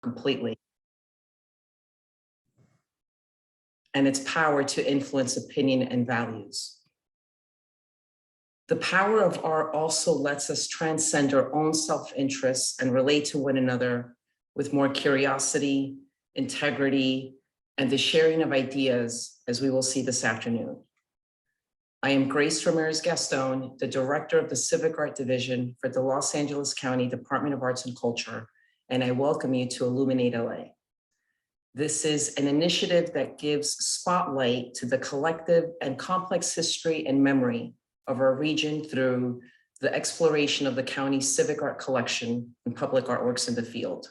completely, and its power to influence opinion and values. The power of art also lets us transcend our own self-interests and relate to one another with more curiosity, integrity, and the sharing of ideas, as we will see this afternoon. I am Grace Ramirez Gaston, the Director of the Civic Art Division for the Los Angeles County Department of Arts and Culture, and I welcome you to Illuminate LA. This is an initiative that gives spotlight to the collective and complex history and memory of our region through the exploration of the county's civic art collection and public artworks in the field.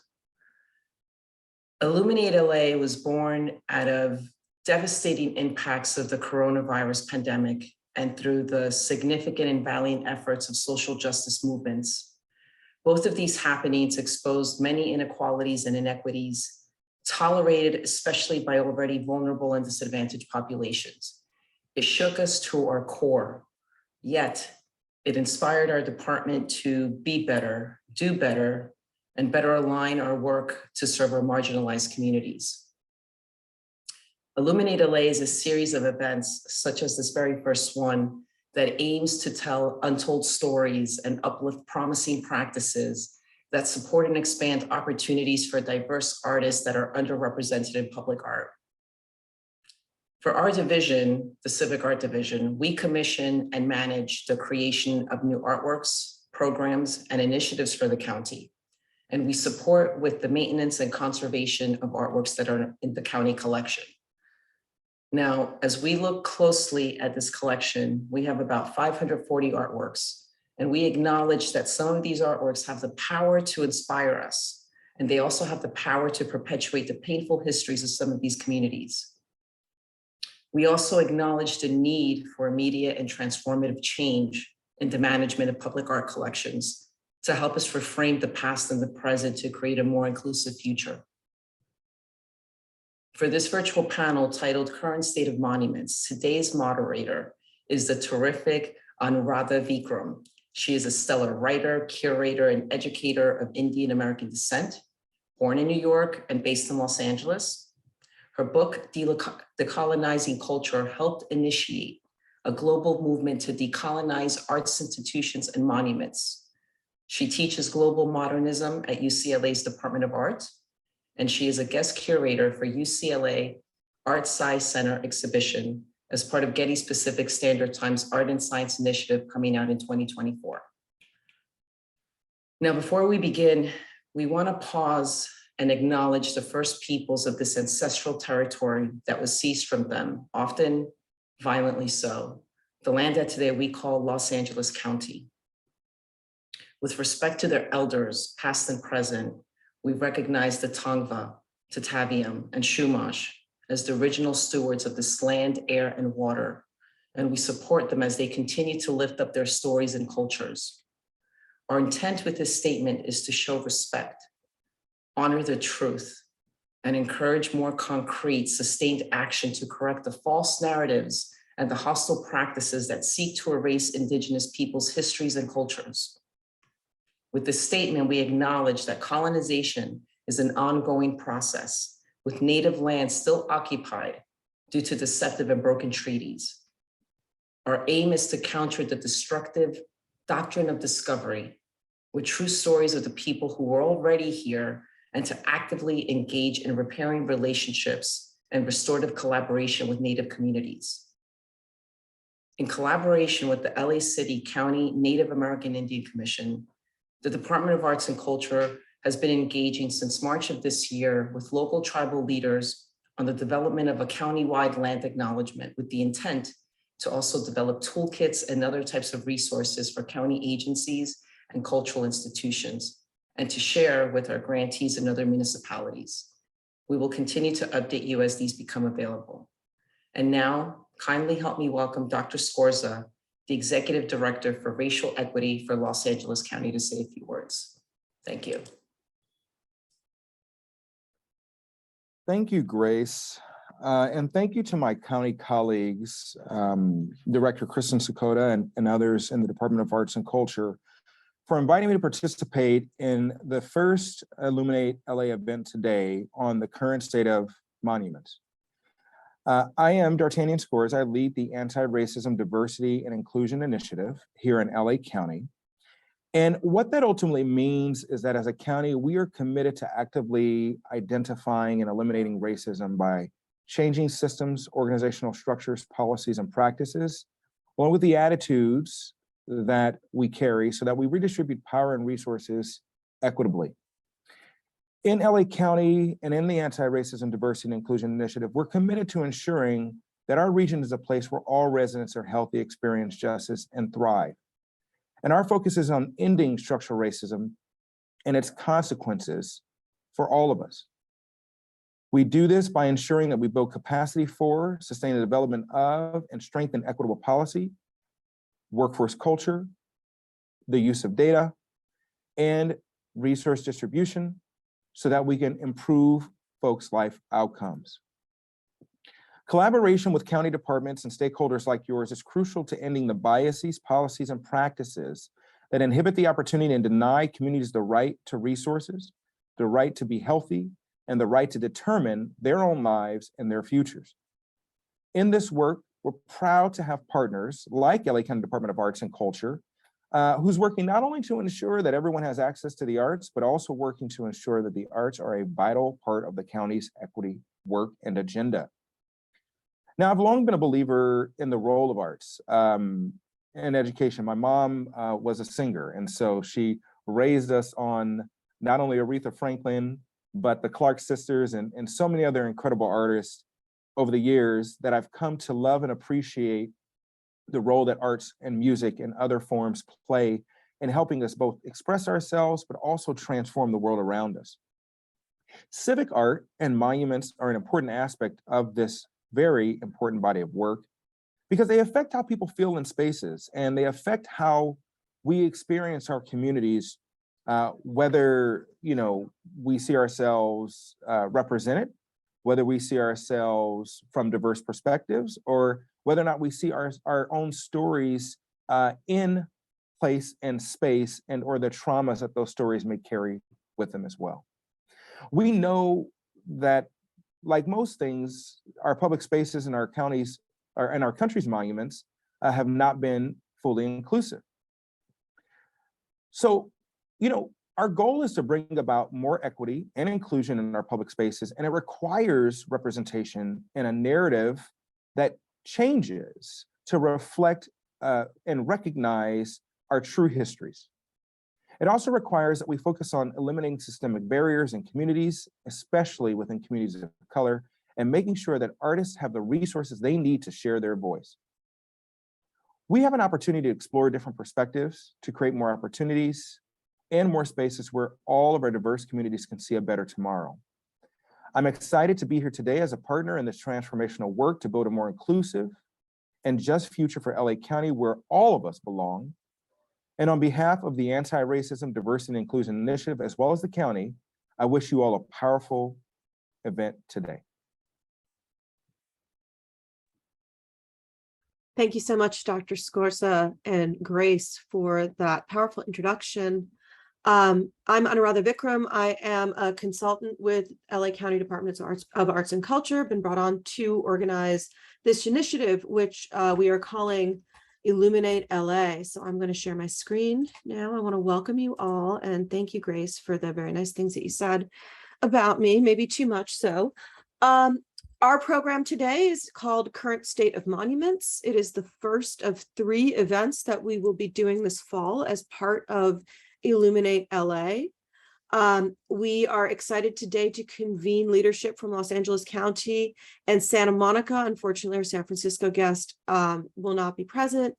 Illuminate LA was born out of devastating impacts of the coronavirus pandemic and through the significant and valiant efforts of social justice movements. Both of these happenings exposed many inequalities and inequities, tolerated especially by already vulnerable and disadvantaged populations. It shook us to our core, yet it inspired our department to be better, do better, and better align our work to serve our marginalized communities. Illuminate LA is a series of events, such as this very first one, that aims to tell untold stories and uplift promising practices that support and expand opportunities for diverse artists that are underrepresented in public art. For our division, the Civic Art Division, we commission and manage the creation of new artworks, programs, and initiatives for the county. And we support with the maintenance and conservation of artworks that are in the county collection. Now, as we look closely at this collection, we have about 540 artworks, and we acknowledge that some of these artworks have the power to inspire us, and they also have the power to perpetuate the painful histories of some of these communities. We also acknowledge the need for immediate and transformative change in the management of public art collections to help us reframe the past and the present to create a more inclusive future. For this virtual panel titled Current State of Monuments, today's moderator is the terrific Anuraga Vikram. She is a stellar writer, curator, and educator of Indian American descent, born in New York and based in Los Angeles. Her book, Decolonizing Culture, helped initiate a global movement to decolonize arts institutions and monuments. She teaches global modernism at UCLA's Department of Art, and she is a guest curator for UCLA Art Sci Center exhibition as part of Getty Pacific Standard Time's Art and Science Initiative coming out in 2024. Now, before we begin, we want to pause and acknowledge the first peoples of this ancestral territory that was seized from them, often violently so, the land that today we call Los Angeles County. With respect to their elders, past and present, we recognize the Tongva, Tataviam, and Chumash as the original stewards of this land, air, and water, and we support them as they continue to lift up their stories and cultures. Our intent with this statement is to show respect, honor the truth, and encourage more concrete, sustained action to correct the false narratives and the hostile practices that seek to erase Indigenous peoples' histories and cultures. With this statement, we acknowledge that colonization is an ongoing process, with native lands still occupied due to deceptive and broken treaties. Our aim is to counter the destructive doctrine of discovery with true stories of the people who were already here and to actively engage in repairing relationships and restorative collaboration with Native communities. In collaboration with the LA City County Native American Indian Commission, the Department of Arts and Culture has been engaging since March of this year with local tribal leaders on the development of a county-wide land acknowledgement with the intent to also develop toolkits and other types of resources for county agencies and cultural institutions, and to share with our grantees and other municipalities. We will continue to update you as these become available. And now, kindly help me welcome Dr. Scorza, the Executive Director for Racial Equity for Los Angeles County, to say a few words. Thank you. Thank you, Grace. And thank you to my county colleagues, Director Kristen Sakota and others in the Department of Arts and Culture for inviting me to participate in the first Illuminate LA event today on the current state of monuments. I am D'Artagnan Scores. I lead the Anti-Racism, Diversity, and Inclusion Initiative here in LA County. And what that ultimately means is that as a county, we are committed to actively identifying and eliminating racism by changing systems, organizational structures, policies, and practices, along with the attitudes that we carry so that we redistribute power and resources equitably. In LA County and in the Anti-Racism, Diversity, and Inclusion Initiative, we're committed to ensuring that our region is a place where all residents are healthy, experience justice, and thrive. And our focus is on ending structural racism and its consequences for all of us. We do this by ensuring that we build capacity for, sustain the development of, and strengthen equitable policy, workforce culture, the use of data, and resource distribution so that we can improve folks' life outcomes. Collaboration with county departments and stakeholders like yours is crucial to ending the biases, policies, and practices that inhibit the opportunity and deny communities the right to resources, the right to be healthy, and the right to determine their own lives and their futures. In this work, we're proud to have partners like LA County Department of Arts and Culture, who's working not only to ensure that everyone has access to the arts, but also working to ensure that the arts are a vital part of the county's equity work and agenda. Now, I've long been a believer in the role of arts in education. My mom was a singer, and so she raised us on not only Aretha Franklin, but the Clark sisters and so many other incredible artists over the years that I've come to love and appreciate the role that arts and music and other forms play in helping us both express ourselves, but also transform the world around us. Civic art and monuments are an important aspect of this very important body of work because they affect how people feel in spaces and they affect how we experience our communities, whether we see ourselves represented, whether we see ourselves from diverse perspectives, or whether or not we see our own stories in place and space and or the traumas that those stories may carry with them as well. We know that, like most things, our public spaces in our counties and our country's monuments have not been fully inclusive. So, our goal is to bring about more equity and inclusion in our public spaces, and it requires representation in a narrative that changes to reflect and recognize our true histories. It also requires that we focus on eliminating systemic barriers in communities, especially within communities of color, and making sure that artists have the resources they need to share their voice. We have an opportunity to explore different perspectives, to create more opportunities, and more spaces where all of our diverse communities can see a better tomorrow. I'm excited to be here today as a partner in this transformational work to build a more inclusive and just future for LA County where all of us belong. And on behalf of the Anti-Racism, Diversity, and Inclusion Initiative, as well as the county, I wish you all a powerful event today. Thank you so much, Dr. Scorza and Grace, for that powerful introduction. I'm Anuraga Vikram. I am a consultant with LA County Department of Arts and Culture, been brought on to organize this initiative, which we are calling Illuminate LA. So I'm going to share my screen now. I want to welcome you all and thank you, Grace, for the very nice things that you said about me, maybe too much so. Our program today is called Current State of Monuments. It is the first of 3 events that we will be doing this fall as part of Illuminate LA. We are excited today to convene leadership from Los Angeles County and Santa Monica. Unfortunately, our San Francisco guest will not be present.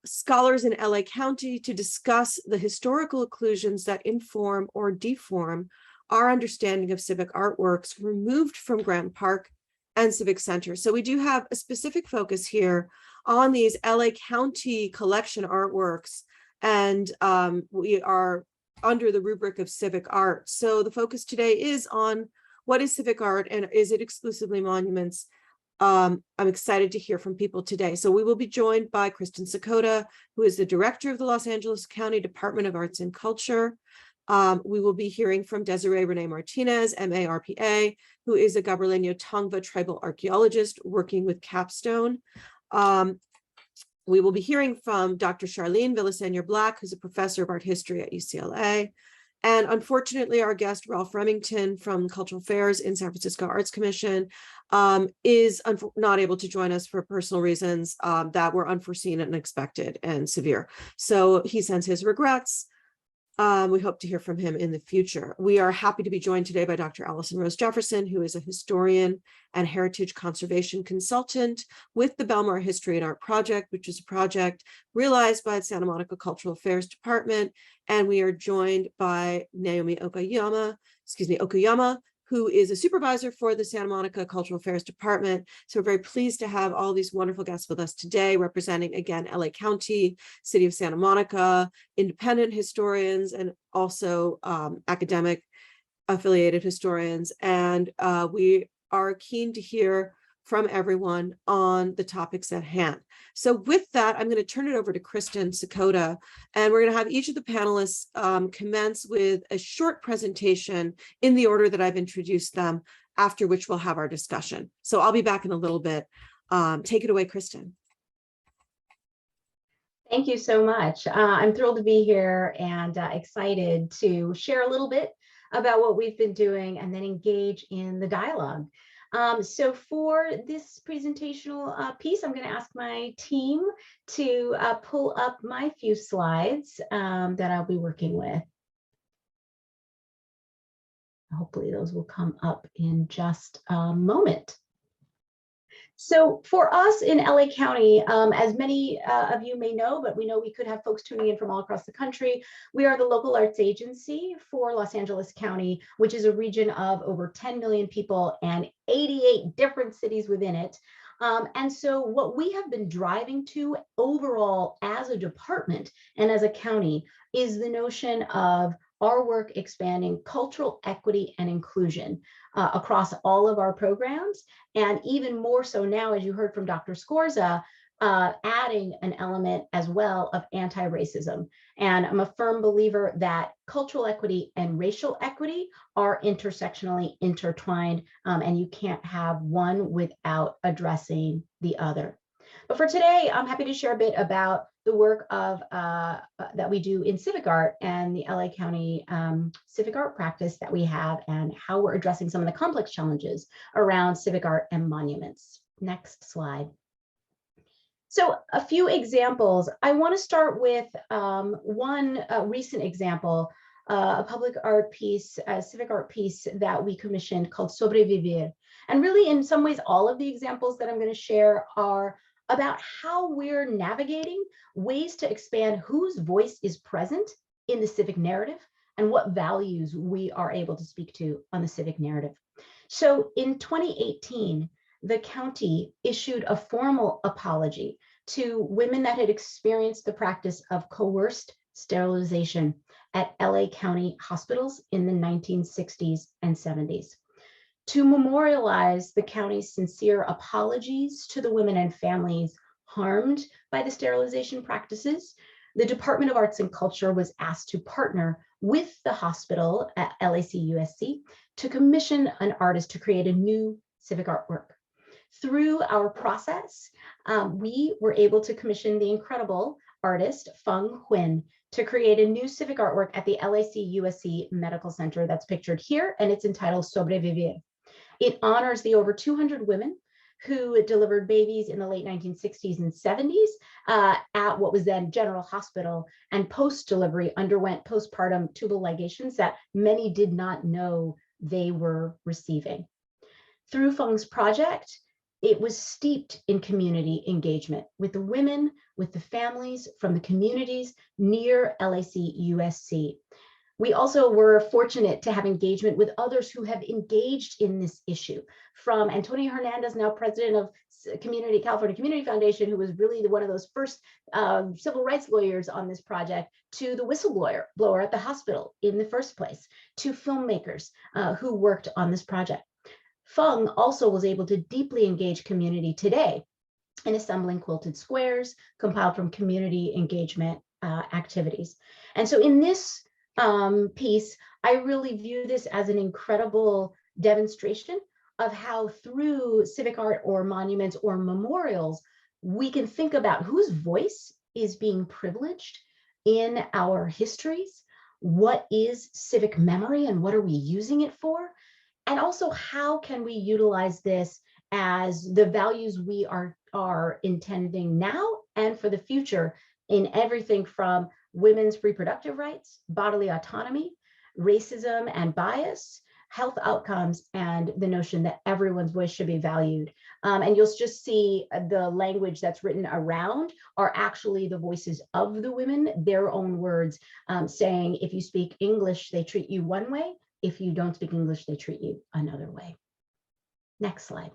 Scholars in LA County to discuss the historical occlusions that inform or deform our understanding of civic artworks removed from Grant Park and Civic Center. So we do have a specific focus here on these LA County collection artworks, and we are under the rubric of civic art. So the focus today is on what is civic art and is it exclusively monuments? I'm excited to hear from people today. So we will be joined by Kristen Sakota, who is the director of the Los Angeles County Department of Arts and Culture. We will be hearing from Desiree Martinez, MARPA, who is a Gabrielino Tongva tribal archaeologist working with Capstone. We will be hearing from Dr. Charlene Villaseñor Black, who's a professor of art history at UCLA. And unfortunately, our guest, Ralph Remington from Cultural Affairs in San Francisco Arts Commission, is not able to join us for personal reasons that were unforeseen and unexpected and severe. So he sends his regrets. We hope to hear from him in the future. We are happy to be joined today by Dr. Allison Rose Jefferson, who is a historian and heritage conservation consultant with the Belmar History and Art Project, which is a project realized by the Santa Monica Cultural Affairs Department. And we are joined by Naomi Okuyama, who is a supervisor for the Santa Monica Cultural Affairs Department. So we're very pleased to have all these wonderful guests with us today, representing, again, LA County, City of Santa Monica, independent historians, and also academic affiliated historians. And we are keen to hear from everyone on the topics at hand. So with that, I'm going to turn it over to Kristen Sakota, and we're going to have each of the panelists commence with a short presentation in the order that I've introduced them, after which we'll have our discussion. So I'll be back in a little bit. Take it away, Kristen. Thank you so much. I'm thrilled to be here and excited to share a little bit about what we've been doing and then engage in the dialogue. So for this presentational piece, I'm going to ask my team to pull up my few slides that I'll be working with. Hopefully those will come up in just a moment. So for us in LA County, as many of you may know, but we know we could have folks tuning in from all across the country, we are the local arts agency for Los Angeles County, which is a region of over 10 million people and 88 different cities within it. And so what we have been driving to overall as a department and as a county is the notion of our work expanding cultural equity and inclusion across all of our programs, and even more so now, as you heard from Dr. Scorza, adding an element as well of anti-racism. And I'm a firm believer that cultural equity and racial equity are intersectionally intertwined, and you can't have one without addressing the other. But for today, I'm happy to share a bit about the work of that we do in civic art and the LA County civic art practice that we have, and how we're addressing some of the complex challenges around civic art and monuments. Next slide. So a few examples. I want to start with one recent example, a public art piece, a civic art piece that we commissioned called Sobrevivir. And really, in some ways, all of the examples that I'm going to share are about how we're navigating ways to expand whose voice is present in the civic narrative and what values we are able to speak to on the civic narrative. So in 2018, the county issued a formal apology to women that had experienced the practice of coerced sterilization at LA County hospitals in the 1960s and 70s. To memorialize the county's sincere apologies to the women and families harmed by the sterilization practices, the Department of Arts and Culture was asked to partner with the hospital at LACUSC to commission an artist to create a new civic artwork. Through our process, we were able to commission the incredible artist Feng Huyen to create a new civic artwork at the LACUSC Medical Center that's pictured here, and it's entitled Sobrevivir. It honors the over 200 women who delivered babies in the late 1960s and 70s at what was then General Hospital, and post-delivery underwent postpartum tubal ligations that many did not know they were receiving. Through Feng's project, it was steeped in community engagement with the women, with the families from the communities near LACUSC. We also were fortunate to have engagement with others who have engaged in this issue, from Antonio Hernandez, now president of California Community Foundation, who was really one of those first civil rights lawyers on this project, to the whistleblower at the hospital in the first place, to filmmakers who worked on this project. Fung also was able to deeply engage community today in assembling quilted squares compiled from community engagement activities. And so in this piece, I really view this as an incredible demonstration of how through civic art or monuments or memorials, we can think about whose voice is being privileged in our histories, what is civic memory and what are we using it for? And also how can we utilize this as the values we are intending now and for the future in everything from women's reproductive rights, bodily autonomy, racism and bias, health outcomes, and the notion that everyone's voice should be valued. And you'll just see the language that's written around are actually the voices of the women, their own words, saying if you speak English, they treat you one way. If you don't speak English, they treat you another way. Next slide.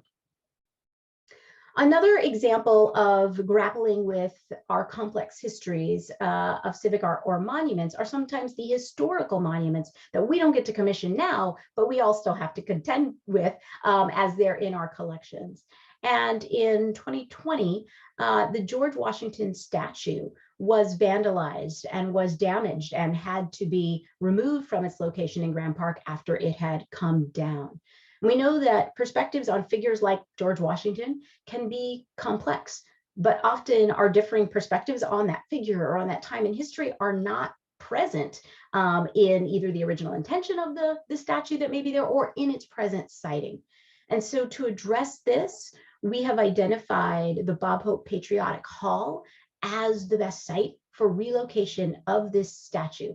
Another example of grappling with our complex histories of civic art or monuments are sometimes the historical monuments that we don't get to commission now, but we all still have to contend with as they're in our collections. And in 2020, the George Washington statue was vandalized and was damaged and had to be removed from its location in Grand Park after it had come down. We know that perspectives on figures like George Washington can be complex, but often our differing perspectives on that figure or on that time in history are not present in either the original intention of the statue that may be there or in its present siting. And so to address this, we have identified the Bob Hope Patriotic Hall as the best site for relocation of this statue.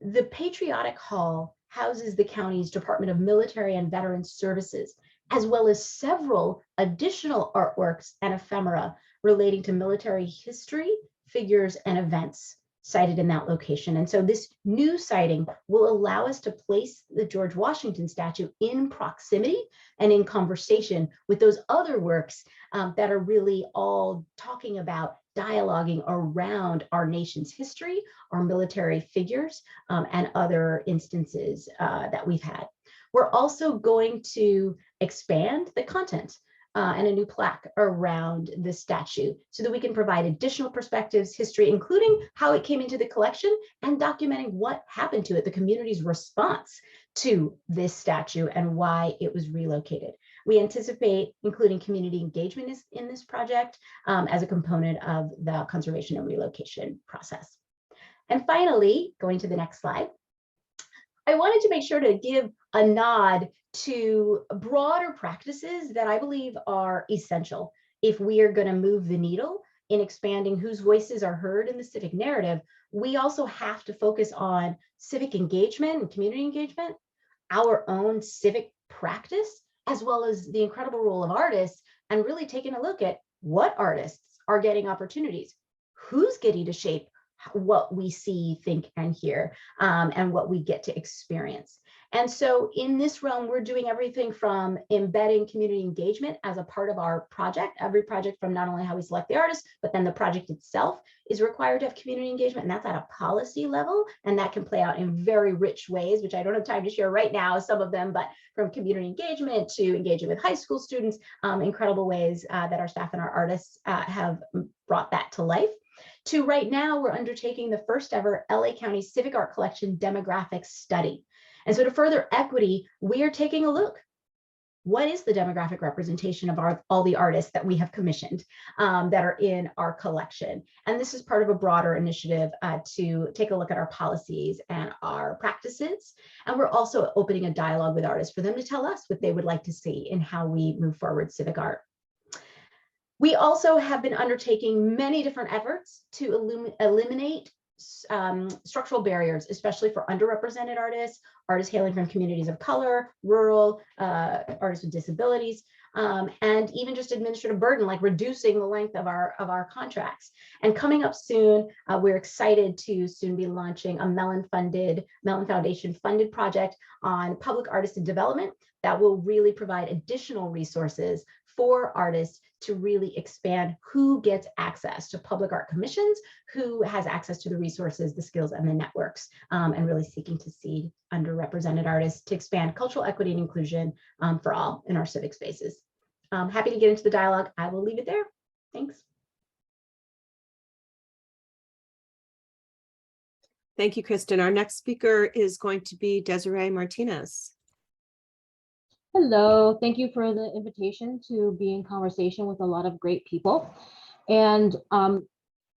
The Patriotic Hall houses the county's Department of Military and Veterans Services, as well as several additional artworks and ephemera relating to military history, figures, and events cited in that location. And so this new siting will allow us to place the George Washington statue in proximity and in conversation with those other works that are really all talking about dialoguing around our nation's history, our military figures, and other instances that we've had. We're also going to expand the content and a new plaque around the statue so that we can provide additional perspectives, history, including how it came into the collection and documenting what happened to it, the community's response to this statue and why it was relocated. We anticipate including community engagement in this project as a component of the conservation and relocation process. And finally, going to the next slide, I wanted to make sure to give a nod to broader practices that I believe are essential if we are going to move the needle in expanding whose voices are heard in the civic narrative. We also have to focus on civic engagement and community engagement, our own civic practice, as well as the incredible role of artists, and really taking a look at what artists are getting opportunities, who's getting to shape what we see, think, and hear, and what we get to experience. And so in this realm, we're doing everything from embedding community engagement as a part of our project. Every project, from not only how we select the artists, but then the project itself is required to have community engagement, and that's at a policy level, and that can play out in very rich ways, which I don't have time to share right now, some of them, but from community engagement to engaging with high school students, incredible ways that our staff and our artists have brought that to life. To right now, we're undertaking the first ever LA County Civic Art Collection demographic study. And so to further equity, we are taking a look. What is the demographic representation of all the artists that we have commissioned that are in our collection? And this is part of a broader initiative to take a look at our policies and our practices. And we're also opening a dialogue with artists for them to tell us what they would like to see in how we move forward civic art. We also have been undertaking many different efforts to eliminate structural barriers, especially for underrepresented artists, artists hailing from communities of color, rural, artists with disabilities, and even just administrative burden, like reducing the length of our contracts. And coming up soon, we're excited to soon be launching a Mellon Foundation funded project on public artist development that will really provide additional resources for artists to really expand who gets access to public art commissions, who has access to the resources, the skills, and the networks, and really seeking to see underrepresented artists to expand cultural equity and inclusion for all in our civic spaces. Happy to get into the dialogue. I will leave it there. Thanks. Thank you, Kristen. Our next speaker is going to be Desiree Martinez. Hello, thank you for the invitation to be in conversation with a lot of great people. And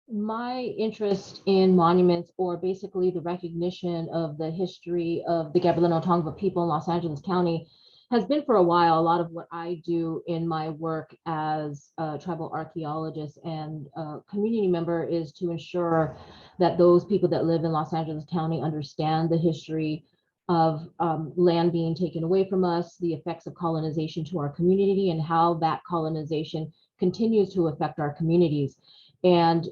my interest in monuments, or basically the recognition of the history of the Gabrielino Tongva people in Los Angeles County, has been for a while. A lot of what I do in my work as a tribal archaeologist and community member is to ensure that those people that live in Los Angeles County understand the history of land being taken away from us, the effects of colonization to our community, and how that colonization continues to affect our communities. And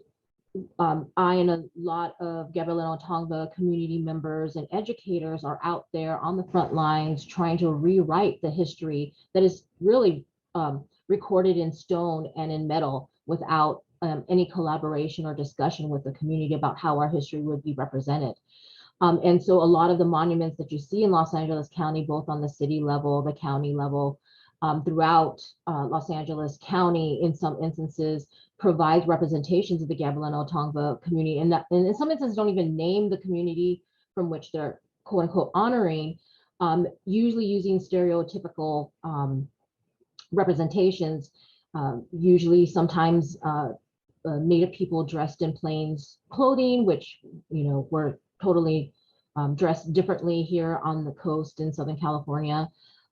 I and a lot of Gabrielino Tongva community members and educators are out there on the front lines trying to rewrite the history that is really recorded in stone and in metal without any collaboration or discussion with the community about how our history would be represented. And so a lot of the monuments that you see in Los Angeles County, both on the city level, the county level, throughout Los Angeles County, in some instances, provides representations of the Gabrielino Tongva community, and that, and in some instances, don't even name the community from which they're quote unquote honoring, usually using stereotypical representations, usually sometimes Native people dressed in plains clothing, which, you know, were totally dressed differently here on the coast in Southern California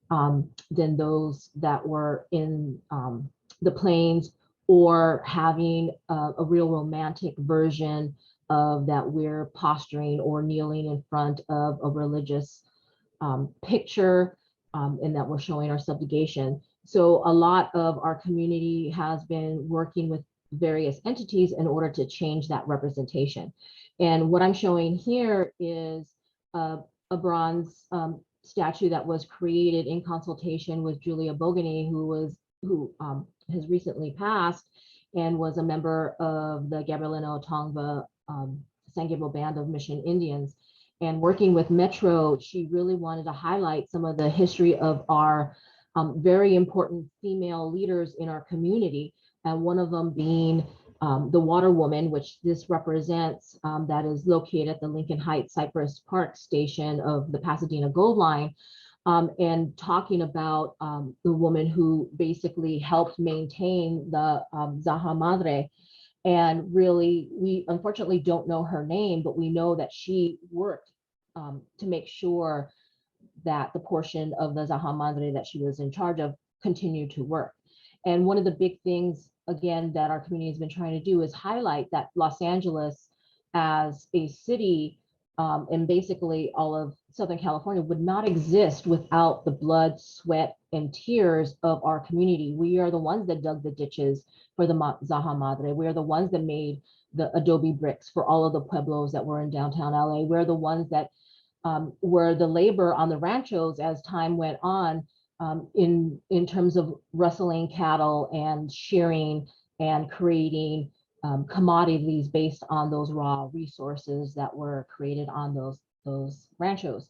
than those that were in the plains, or having a real romantic version of that we're posturing or kneeling in front of a religious picture, and that we're showing our subjugation. So a lot of our community has been working with various entities in order to change that representation. And what I'm showing here is a bronze statue that was created in consultation with Julia Bogany, who has recently passed and was a member of the Gabrielino Tongva San Gabriel Band of Mission Indians. And working with Metro, she really wanted to highlight some of the history of our very important female leaders in our community, and one of them being the Water Woman, which this represents, that is located at the Lincoln Heights Cypress Park station of the Pasadena Gold Line, and talking about the woman who basically helped maintain the Zaha Madre. And really, we unfortunately don't know her name, but we know that she worked to make sure that the portion of the Zaha Madre that she was in charge of continued to work. And one of the big things, again, that our community has been trying to do is highlight that Los Angeles as a city, and basically all of Southern California, would not exist without the blood, sweat, and tears of our community. We are the ones that dug the ditches for the Zaha Madre. We are the ones that made the adobe bricks for all of the pueblos that were in downtown LA. We're the ones that were the labor on the ranchos as time went on, in terms of rustling cattle and shearing and creating commodities based on those raw resources that were created on those ranchos.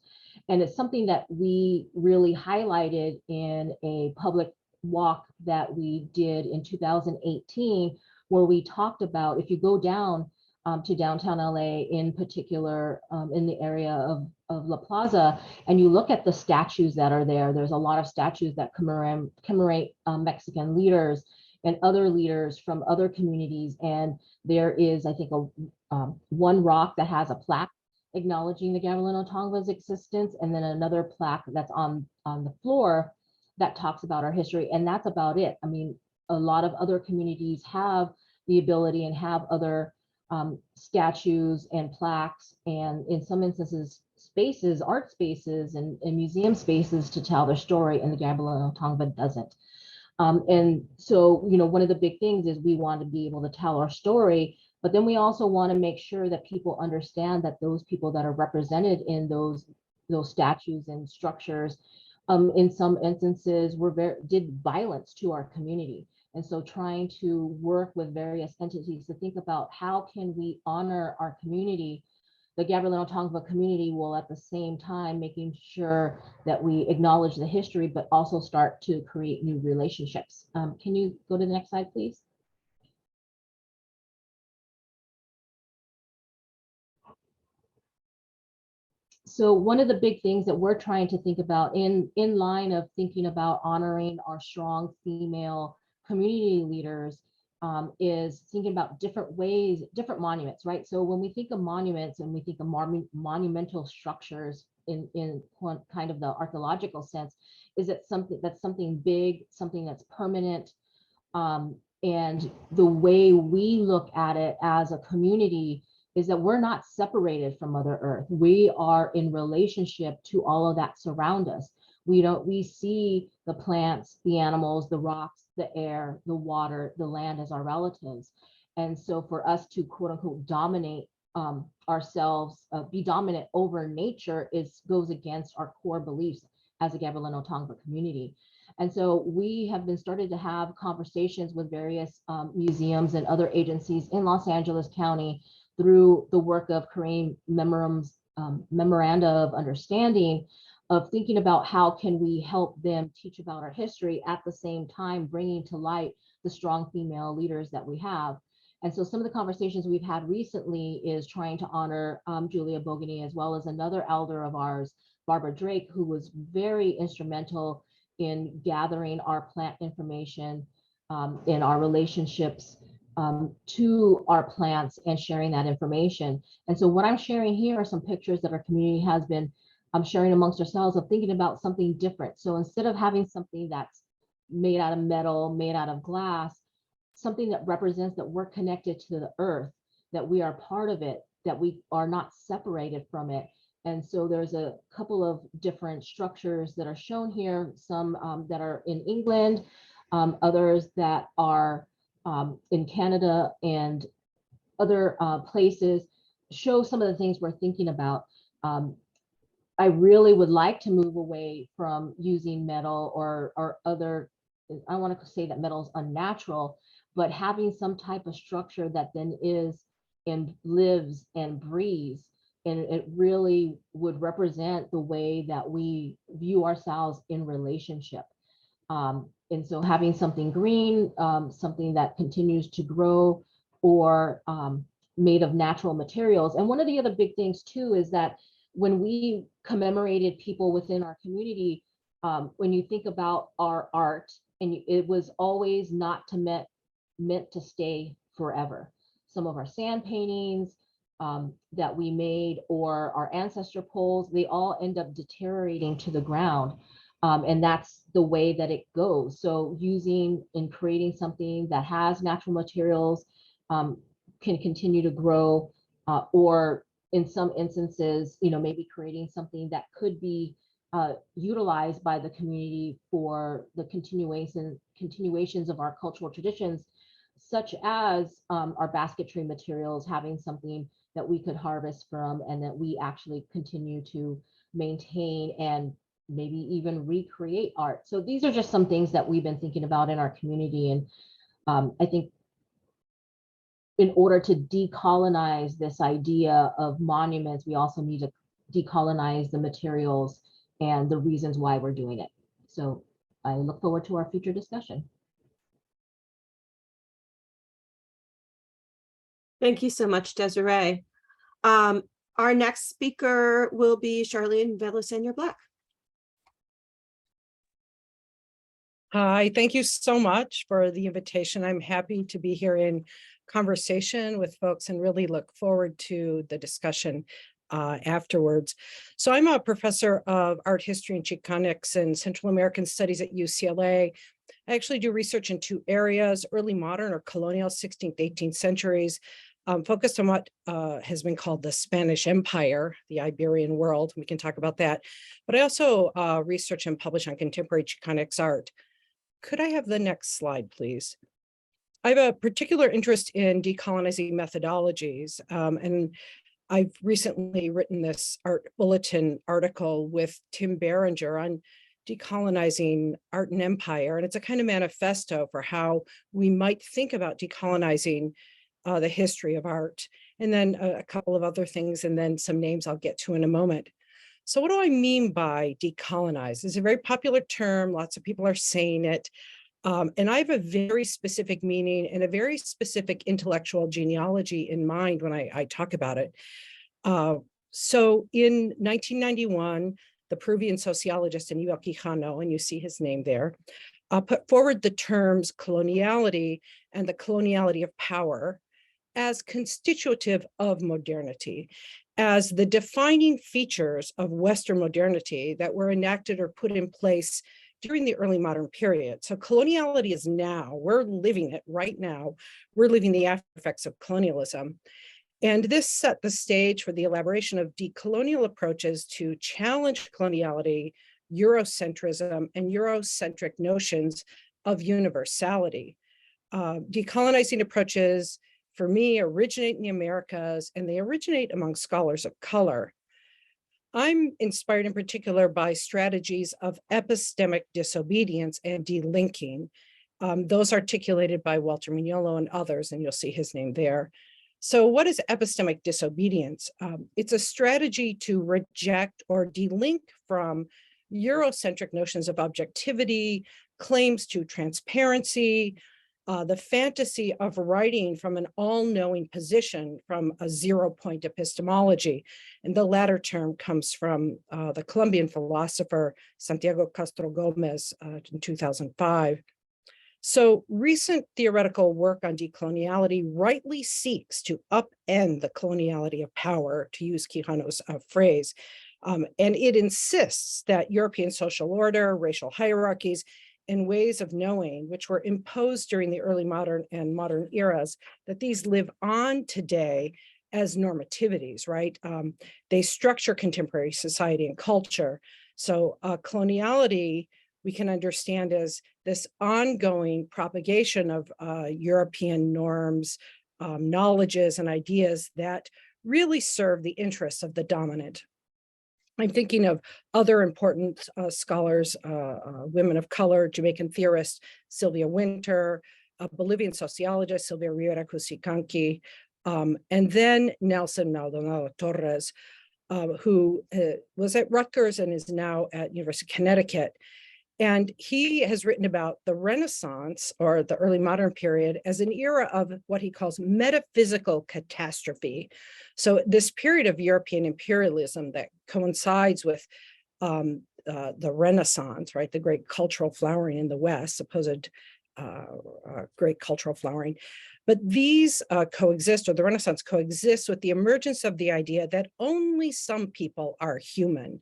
And it's something that we really highlighted in a public walk that we did in 2018, where we talked about, if you go down to downtown LA, in particular in the area of La Plaza, and you look at the statues that are there, there's a lot of statues that commemorate Mexican leaders and other leaders from other communities. And there is, I think, one rock that has a plaque acknowledging the Gabrielino Tongva's existence, and then another plaque that's on the floor that talks about our history. And that's about it. I mean, a lot of other communities have the ability and have other statues and plaques, and in some instances, spaces, art spaces, and museum spaces to tell their story, and the Gabrielino Tongva doesn't. And so, you know, one of the big things is we want to be able to tell our story, but then we also want to make sure that people understand that those people that are represented in those statues and structures in some instances did violence to our community. And so trying to work with various entities to think about how can we honor our community, the Gabrielino Tongva community, while at the same time making sure that we acknowledge the history, but also start to create new relationships. Can you go to the next slide, please? So one of the big things that we're trying to think about in line of thinking about honoring our strong female community leaders is thinking about different ways, different monuments, right? So when we think of monuments and we think of monumental structures in kind of the archaeological sense, is it something big, something that's permanent? And the way we look at it as a community is that we're not separated from Mother Earth. We are in relationship to all of that surround us. We see the plants, the animals, the rocks, the air, the water, the land as our relatives. And so for us to quote unquote dominate ourselves, be dominant over nature goes against our core beliefs as a Gabrielino Tongva community. And so we have been started to have conversations with various museums and other agencies in Los Angeles County through the work of creating memoranda of understanding, of thinking about how can we help them teach about our history at the same time bringing to light the strong female leaders that we have. And so some of the conversations we've had recently is trying to honor Julia Bogany, as well as another elder of ours, Barbara Drake, who was very instrumental in gathering our plant information in our relationships to our plants and sharing that information. And so what I'm sharing here are some pictures that our community has been sharing amongst ourselves of thinking about something different. So instead of having something that's made out of metal, made out of glass, something that represents that we're connected to the earth, that we are part of it, that we are not separated from it. And so there's a couple of different structures that are shown here, some that are in England, others that are in Canada and other places, show some of the things we're thinking about. I really would like to move away from using metal or other, I want to say that metal is unnatural, but having some type of structure that then is and lives and breathes. And it really would represent the way that we view ourselves in relationship. And so having something green, something that continues to grow, or made of natural materials. And one of the other big things too is that when we commemorated people within our community, when you think about our art, and it was always not meant to stay forever. Some of our sand paintings that we made, or our ancestor poles, they all end up deteriorating to the ground. And that's the way that it goes. So using and creating something that has natural materials can continue to grow, or in some instances, maybe creating something that could be utilized by the community for the continuations of our cultural traditions, such as our basketry materials, having something that we could harvest from and that we actually continue to maintain and maybe even recreate art. So these are just some things that we've been thinking about in our community. And I think in order to decolonize this idea of monuments, we also need to decolonize the materials and the reasons why we're doing it. So I look forward to our future discussion. Thank you so much, Desiree. Our next speaker will be Charlene Velaseñor-Black. Hi, thank you so much for the invitation. I'm happy to be here in conversation with folks and really look forward to the discussion afterwards. So I'm a professor of art history and Chicanics and Central American studies at UCLA. I actually do research in two areas: early modern or colonial 16th, 18th centuries, focused on what has been called the Spanish Empire, the Iberian world. We can talk about that. But I also research and publish on contemporary Chicanics art. Could I have the next slide, please? I have a particular interest in decolonizing methodologies, and I've recently written this art bulletin article with Tim Berenger on Decolonizing Art and Empire. And it's a kind of manifesto for how we might think about decolonizing the history of art. And then a couple of other things, and then some names I'll get to in a moment. So what do I mean by decolonize? It's a very popular term. Lots of people are saying it. And I have a very specific meaning and a very specific intellectual genealogy in mind when I talk about it. So in 1991, the Peruvian sociologist Aníbal Quijano, and you see his name there, put forward the terms coloniality and the coloniality of power as constitutive of modernity, as the defining features of Western modernity that were enacted or put in place during the early modern period. So coloniality is now, we're living it right now. We're living the after effects of colonialism. And this set the stage for the elaboration of decolonial approaches to challenge coloniality, Eurocentrism, and Eurocentric notions of universality. Decolonizing approaches, for me, originate in the Americas, and they originate among scholars of color. I'm inspired in particular by strategies of epistemic disobedience and delinking, those articulated by Walter Mignolo and others, and you'll see his name there. So what is epistemic disobedience? It's a strategy to reject or delink from Eurocentric notions of objectivity, claims to transparency, the fantasy of writing from an all-knowing position from a zero-point epistemology. And the latter term comes from the Colombian philosopher Santiago Castro Gomez in 2005. So recent theoretical work on decoloniality rightly seeks to upend the coloniality of power, to use Quijano's phrase. And it insists that European social order, racial hierarchies, and ways of knowing, which were imposed during the early modern and modern eras, that these live on today as normativities, right? They structure contemporary society and culture. So coloniality, we can understand as this ongoing propagation of European norms, knowledges, and ideas that really serve the interests of the dominant. I'm thinking of other important scholars, women of color, Jamaican theorist Sylvia Wynter, a Bolivian sociologist, Silvia Rivera Cusicanqui, and then Nelson Maldonado Torres, who was at Rutgers and is now at University of Connecticut. And he has written about the Renaissance, or the early modern period, as an era of what he calls metaphysical catastrophe. So this period of European imperialism that coincides with the Renaissance, right, the great cultural flowering in the West, supposed great cultural flowering. But these coexist, or the Renaissance coexists with the emergence of the idea that only some people are human.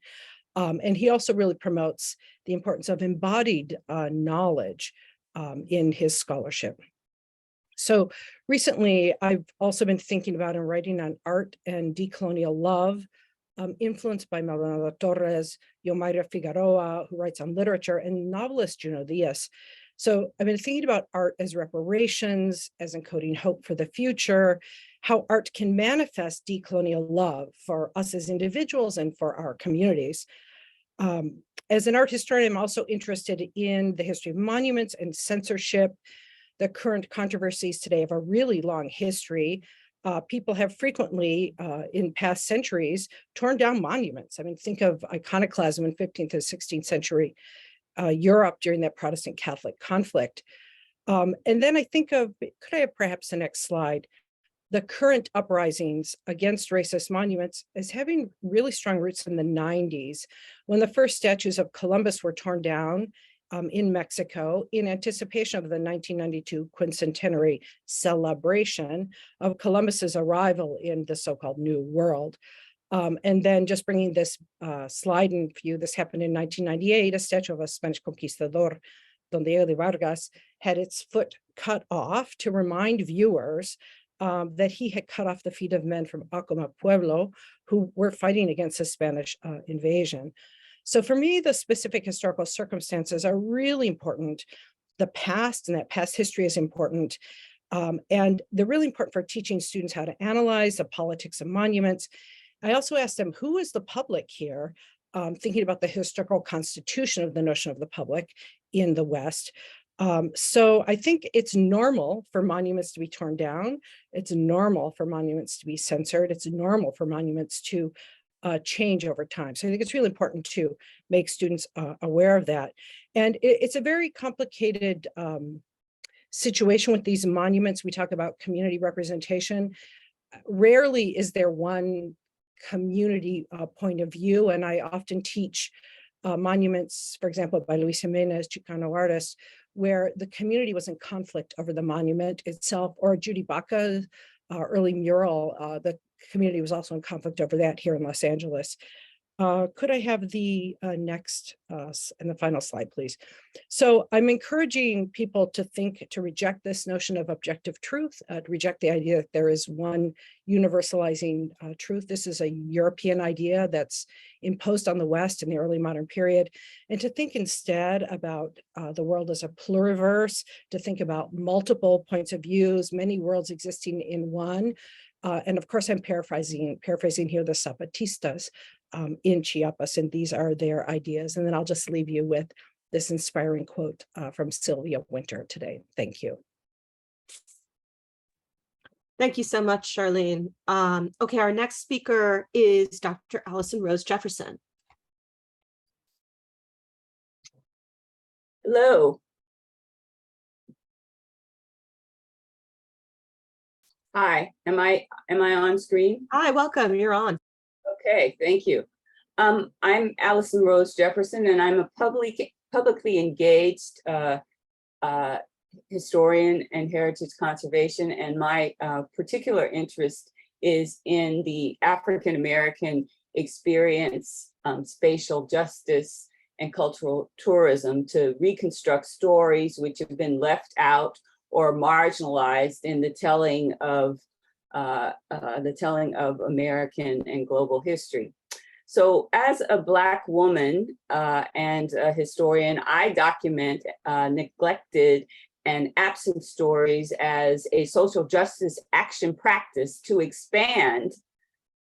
And he also really promotes the importance of embodied knowledge in his scholarship. So recently, I've also been thinking about and writing on art and decolonial love, influenced by Maldonado Torres, Yomaira Figueroa, who writes on literature, and novelist Junot Diaz. So I've been thinking about art as reparations, as encoding hope for the future, how art can manifest decolonial love for us as individuals and for our communities. As an art historian, I'm also interested in the history of monuments and censorship. The current controversies today have a really long history. People have frequently, in past centuries, torn down monuments. I mean, think of iconoclasm in 15th and 16th century Europe during that Protestant Catholic conflict. And then I think of, could I have perhaps the next slide? The current uprisings against racist monuments is having really strong roots in the 90s, when the first statues of Columbus were torn down in Mexico in anticipation of the 1992 quincentenary celebration of Columbus's arrival in the so-called New World. And then just bringing this slide in view, this happened in 1998, a statue of a Spanish conquistador, Don Diego de Vargas, had its foot cut off to remind viewers that he had cut off the feet of men from Acoma Pueblo who were fighting against the Spanish invasion. So for me, the specific historical circumstances are really important. The past and that past history is important. And they're really important for teaching students how to analyze the politics of monuments. I also asked them, who is the public here? thinking about the historical constitution of the notion of the public in the West. So I think it's normal for monuments to be torn down. It's normal for monuments to be censored. It's normal for monuments to change over time. So I think it's really important to make students aware of that. And it's a very complicated situation with these monuments. We talk about community representation. Rarely is there one community point of view. And I often teach monuments, for example, by Luis Jimenez, Chicano artist, where the community was in conflict over the monument itself, or Judy Baca's early mural, the community was also in conflict over that here in Los Angeles. Could I have the next and the final slide, please? So I'm encouraging people to reject this notion of objective truth, to reject the idea that there is one universalizing truth. This is a European idea that's imposed on the West in the early modern period, and to think instead about the world as a pluriverse, to think about multiple points of views, many worlds existing in one. And of course, I'm paraphrasing here the Zapatistas in Chiapas, and these are their ideas. And then I'll just leave you with this inspiring quote from Sylvia Wynter today. Thank you. Thank you so much, Charlene. Okay, our next speaker is Dr. Allison Rose Jefferson. Hello. Hi, am I on screen? Hi, welcome, you're on. Okay, thank you. I'm Allison Rose Jefferson, and I'm a publicly engaged historian and heritage conservation, and my particular interest is in the African American experience, spatial justice, and cultural tourism to reconstruct stories which have been left out or marginalized in the telling of American and global history. So as a Black woman and a historian, I document neglected and absent stories as a social justice action practice to expand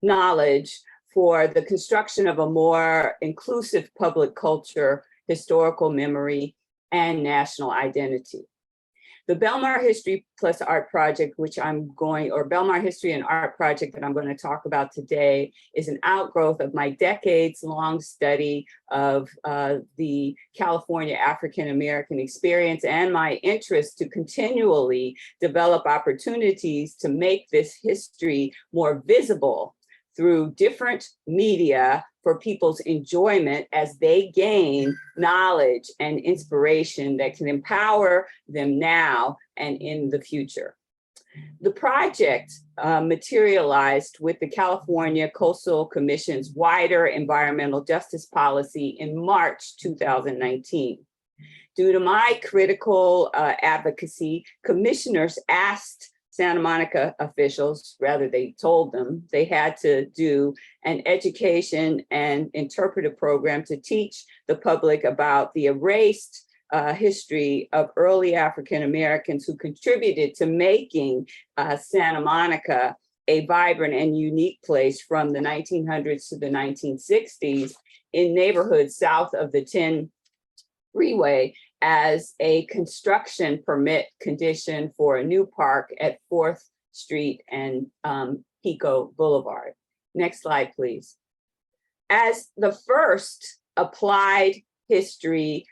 knowledge for the construction of a more inclusive public culture, historical memory, and national identity. The Belmar History plus Art project, or Belmar History and Art project that I'm going to talk about today, is an outgrowth of my decades-long study of the California African American experience and my interest to continually develop opportunities to make this history more visible through different media for people's enjoyment as they gain knowledge and inspiration that can empower them now and in the future. The project materialized with the California Coastal Commission's wider environmental justice policy in March 2019. Due to my critical advocacy, commissioners asked Santa Monica officials, rather they told them, they had to do an education and interpretive program to teach the public about the erased history of early African Americans who contributed to making Santa Monica a vibrant and unique place from the 1900s to the 1960s in neighborhoods south of the 10 freeway as a construction permit condition for a new park at 4th Street and Pico Boulevard. Next slide, please. As the first applied history,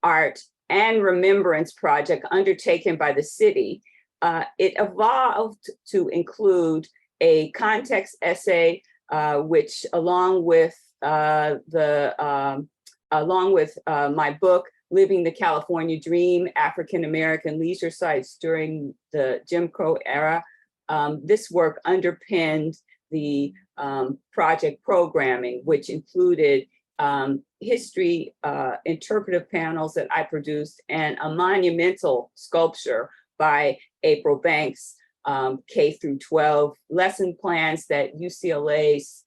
art, and remembrance project undertaken by the city, it evolved to include a context essay, which along with my book, Living the California Dream, African American Leisure Sites During the Jim Crow Era. This work underpinned the project programming, which included history interpretive panels that I produced and a monumental sculpture by April Banks, K through 12 lesson plans that UCLA's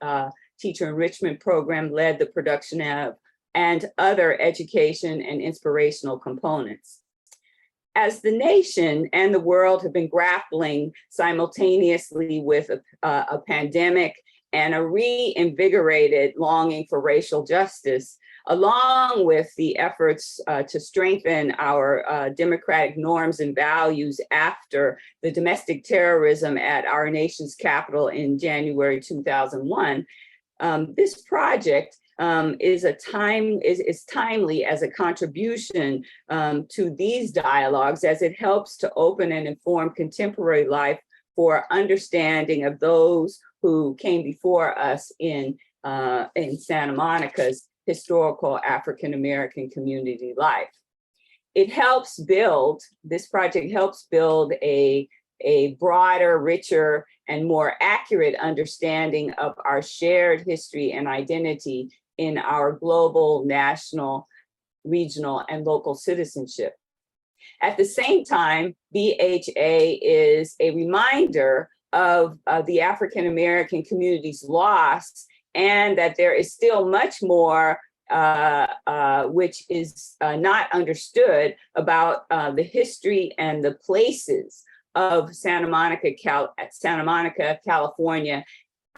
teacher enrichment program led the production of, and other education and inspirational components. As the nation and the world have been grappling simultaneously with a pandemic and a reinvigorated longing for racial justice, along with the efforts to strengthen our democratic norms and values after the domestic terrorism at our nation's capital in January 2001, this project is timely as a contribution to these dialogues, as it helps to open and inform contemporary life for understanding of those who came before us in Santa Monica's historical African-American community life. It helps build, this project helps build a broader, richer, and more accurate understanding of our shared history and identity in our global, national, regional, and local citizenship. At the same time, BHA is a reminder of the African-American community's loss, and that there is still much more which is not understood about the history and the places of Santa Monica, California,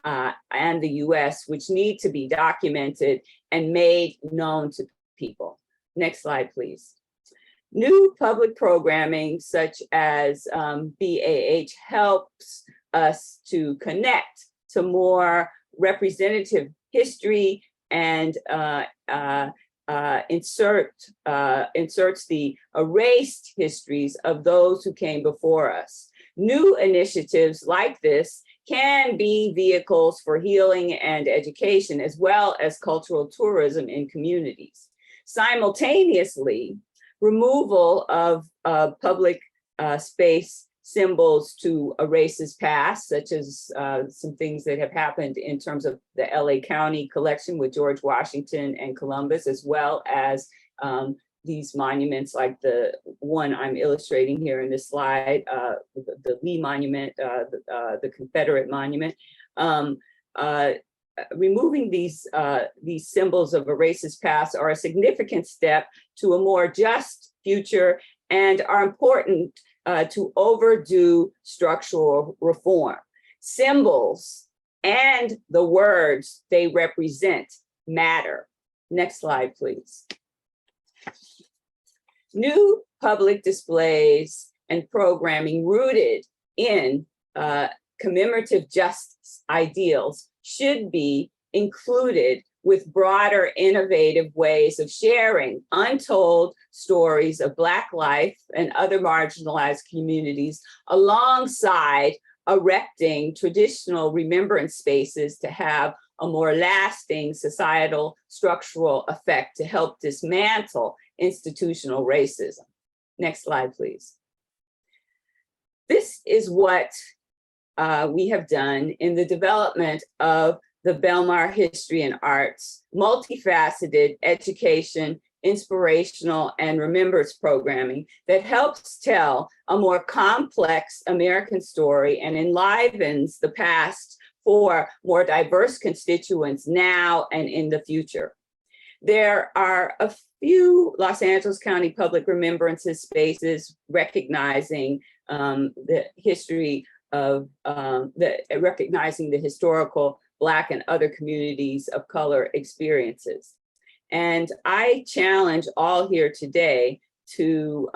and the US, which need to be documented and made known to people. Next slide, please. New public programming such as BAH helps us to connect to more representative history and inserts the erased histories of those who came before us. New initiatives like this can be vehicles for healing and education, as well as cultural tourism in communities. Simultaneously, removal of public space symbols to a racist past, such as some things that have happened in terms of the LA County collection with George Washington and Columbus, as well as these monuments like the one I'm illustrating here in this slide, the Lee Monument, the Confederate Monument. Removing these symbols of a racist past are a significant step to a more just future and are important to overdue structural reform. Symbols and the words they represent matter. Next slide, please. New public displays and programming rooted in commemorative justice ideals should be included with broader, innovative ways of sharing untold stories of Black life and other marginalized communities, alongside erecting traditional remembrance spaces to have a more lasting societal structural effect to help dismantle institutional racism. Next slide, please. This is what we have done in the development of the Belmar History and Arts, multifaceted education, inspirational, and remembrance programming that helps tell a more complex American story and enlivens the past for more diverse constituents now and in the future. There are a few Los Angeles County public remembrances spaces recognizing the history of recognizing the historical Black and other communities of color experiences. And I challenge all here today to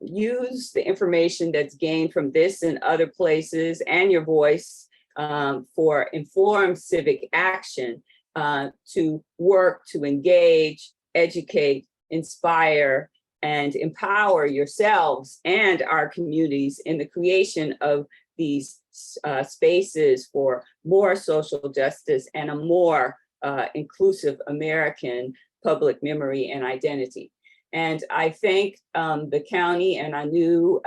use the information that's gained from this and other places and your voice for informed civic action to work to engage, educate, inspire, and empower yourselves and our communities in the creation of these spaces for more social justice and a more inclusive American public memory and identity. And I thank the county and Anu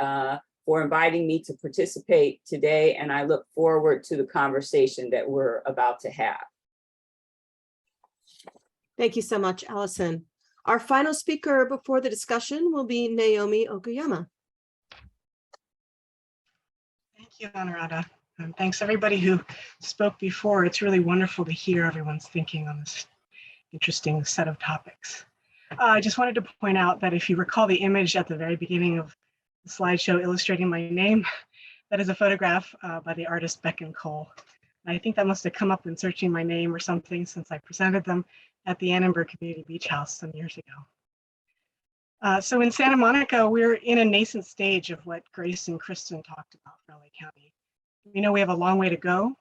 for inviting me to participate today, and I look forward to the conversation that we're about to have. Thank you so much, Allison. Our final speaker before the discussion will be Naomi Okuyama. Thank you, Anuradha. And thanks everybody who spoke before. It's really wonderful to hear everyone's thinking on this interesting set of topics. I just wanted to point out that if you recall the image at the very beginning of the slideshow illustrating my name, that is a photograph by the artist Beck and Cole. I think that must have come up in searching my name or something since I presented them at the Annenberg Community Beach House some years ago. So in Santa Monica, we're in a nascent stage of what Grace and Kristen talked about for LA County. We know we have a long way to go,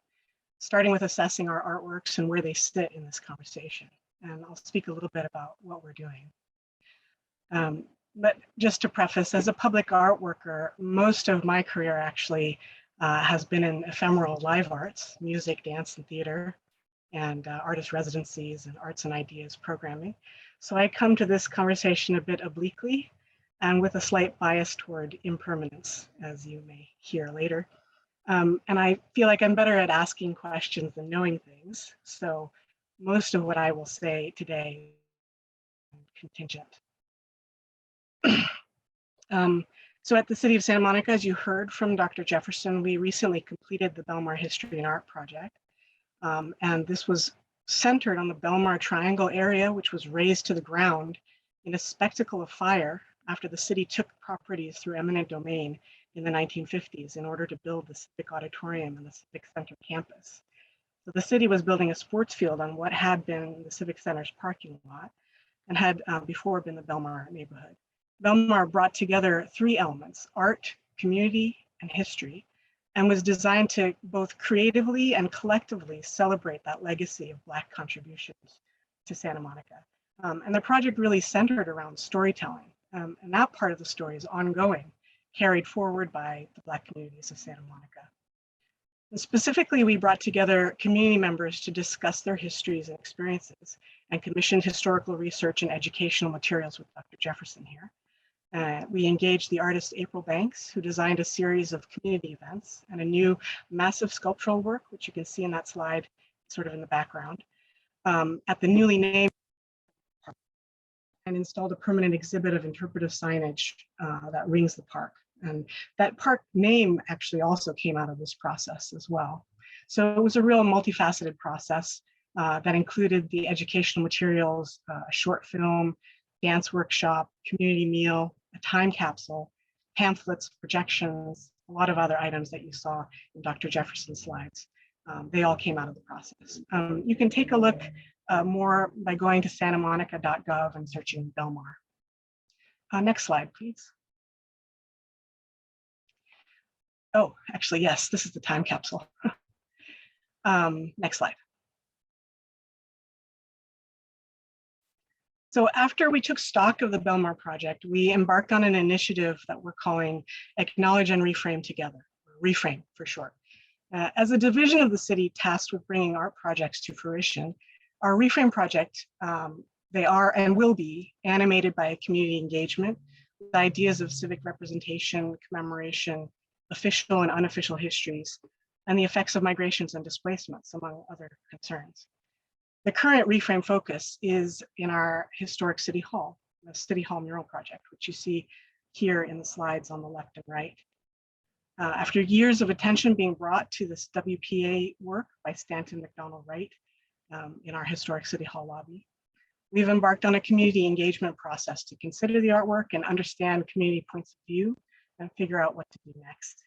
starting with assessing our artworks and where they sit in this conversation. And I'll speak a little bit about what we're doing. But just to preface, as a public art worker, most of my career actually has been in ephemeral live arts, music, dance, and theater, and artist residencies and arts and ideas programming. So I come to this conversation a bit obliquely and with a slight bias toward impermanence, as you may hear later. And I feel like I'm better at asking questions than knowing things. So most of what I will say today is contingent. So at the City of Santa Monica, as you heard from Dr. Jefferson, we recently completed the Belmar History and Art Project. And this was centered on the Belmar Triangle area, which was razed to the ground in a spectacle of fire after the city took properties through eminent domain in the 1950s in order to build the Civic Auditorium and the Civic Center campus. So the city was building a sports field on what had been the Civic Center's parking lot and had before been the Belmar neighborhood. Belmar brought together three elements: art, community, and history, and was designed to both creatively and collectively celebrate that legacy of Black contributions to Santa Monica. And the project really centered around storytelling, and that part of the story is ongoing, carried forward by the Black communities of Santa Monica. And specifically, we brought together community members to discuss their histories and experiences and commissioned historical research and educational materials with Dr. Jefferson here. We engaged the artist April Banks, who designed a series of community events and a new massive sculptural work, which you can see in that slide, sort of in the background, at the newly named, and installed a permanent exhibit of interpretive signage that rings the park. And that park name actually also came out of this process as well. So it was a real multifaceted process that included the educational materials, a short film, dance workshop, community meal, a time capsule, pamphlets, projections, a lot of other items that you saw in Dr. Jefferson's slides. They all came out of the process. You can take a look more by going to santamonica.gov and searching Belmar. Next slide, please. Oh, actually, yes, this is the time capsule. Next slide. So after we took stock of the Belmar project, we embarked on an initiative that we're calling Acknowledge and Reframe Together, or Reframe for short. As a division of the city tasked with bringing art projects to fruition, our Reframe project, they are and will be animated by community engagement with ideas of civic representation, commemoration, official and unofficial histories, and the effects of migrations and displacements, among other concerns. The current Reframe focus is in our historic City Hall, the City Hall mural project, which you see here in the slides on the left and right. After years of attention being brought to this WPA work by Stanton McDonald Wright in our historic City Hall lobby, we've embarked on a community engagement process to consider the artwork and understand community points of view and figure out what to do next.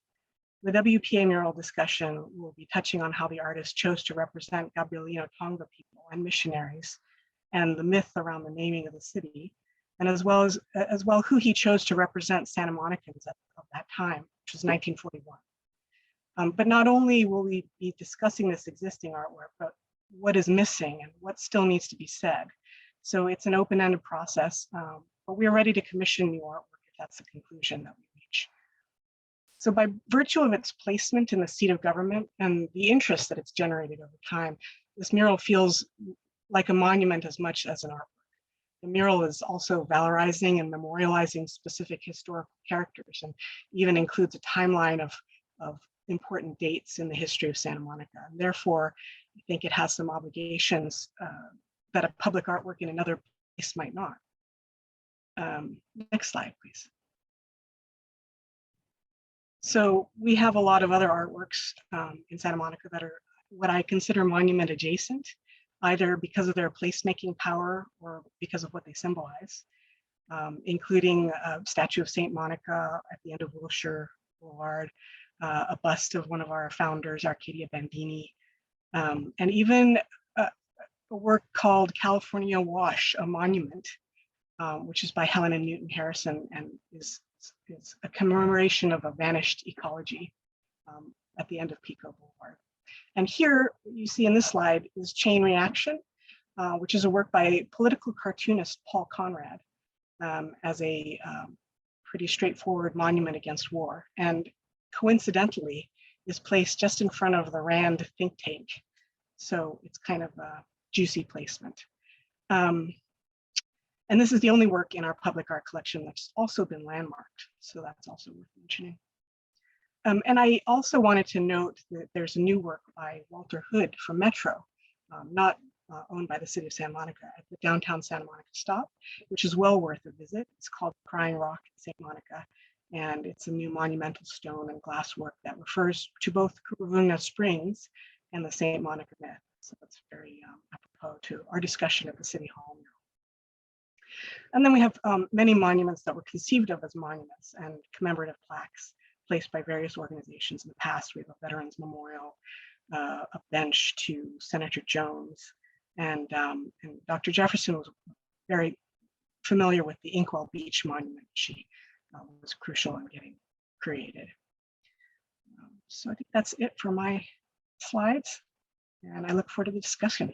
The WPA Mural Discussion will be touching on how the artist chose to represent Gabrielino Tonga people and missionaries and the myth around the naming of the city, and as well who he chose to represent Santa Monicans of that time, which was 1941. But not only will we be discussing this existing artwork, but what is missing and what still needs to be said. So it's an open-ended process, but we are ready to commission new artwork if that's the conclusion that we reach. So by virtue of its placement in the seat of government and the interest that it's generated over time, this mural feels like a monument as much as an artwork. The mural is also valorizing and memorializing specific historical characters and even includes a timeline of important dates in the history of Santa Monica. And therefore, I think it has some obligations that a public artwork in another place might not. Next slide, please. So we have a lot of other artworks in Santa Monica that are what I consider monument adjacent, either because of their placemaking power or because of what they symbolize, including a statue of Saint Monica at the end of Wilshire Boulevard, a bust of one of our founders, Arcadia Bandini, And even a work called California Wash, a Monument, which is by Helen and Newton Harrison, and is a commemoration of a vanished ecology at the end of Pico Boulevard. And here you see in this slide is Chain Reaction, which is a work by political cartoonist Paul Conrad, as a pretty straightforward monument against war. And coincidentally is placed just in front of the Rand think tank. So it's kind of a juicy placement. And this is the only work in our public art collection that's also been landmarked. So that's also worth mentioning. And I also wanted to note that there's a new work by Walter Hood from Metro, not owned by the city of Santa Monica, at the downtown Santa Monica stop, which is well worth a visit. It's called Crying Rock in Santa Monica. And it's a new monumental stone and glass work that refers to both Cucamonga Springs and the St. Monica myth. So that's very apropos to our discussion at the City Hall now. And then we have many monuments that were conceived of as monuments and commemorative plaques placed by various organizations in the past. We have a Veterans Memorial, a bench to Senator Jones, and Dr. Jefferson was very familiar with the Inkwell Beach Monument. She was crucial in getting created. So I think that's it for my slides, and I look forward to the discussion.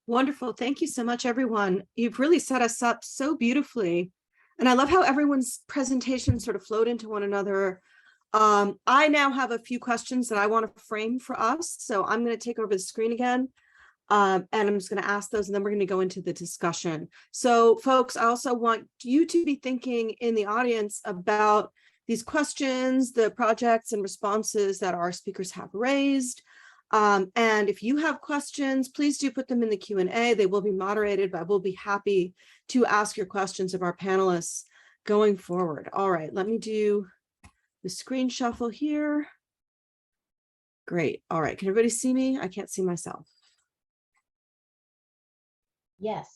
Wonderful. Thank you so much, everyone. You've really set us up so beautifully. And I love how everyone's presentations sort of flowed into one another. I now have a few questions that I want to frame for us. So I'm going to take over the screen again. And I'm just going to ask those, and then we're going to go into the discussion. So folks, I also want you to be thinking in the audience about these questions, the projects and responses that our speakers have raised. And if you have questions, please do put them in the Q&A. They will be moderated, but we'll be happy to ask your questions of our panelists going forward. All right, let me do the screen shuffle here. Great. All right, can everybody see me? I can't see myself. Yes.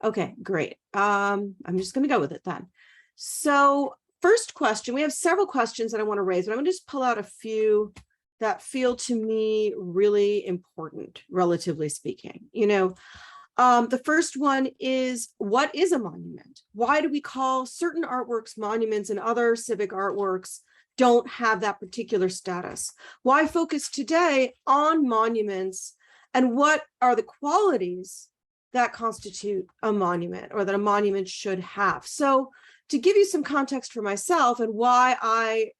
Okay, great. I'm just going to go with it then. So first question, we have several questions that I want to raise, but I'm going to just pull out a few that feel to me really important, relatively speaking. The first one is, what is a monument? Why do we call certain artworks monuments and other civic artworks don't have that particular status? Why focus today on monuments, and what are the qualities that constitute a monument, or that a monument should have? So to give you some context for myself and why I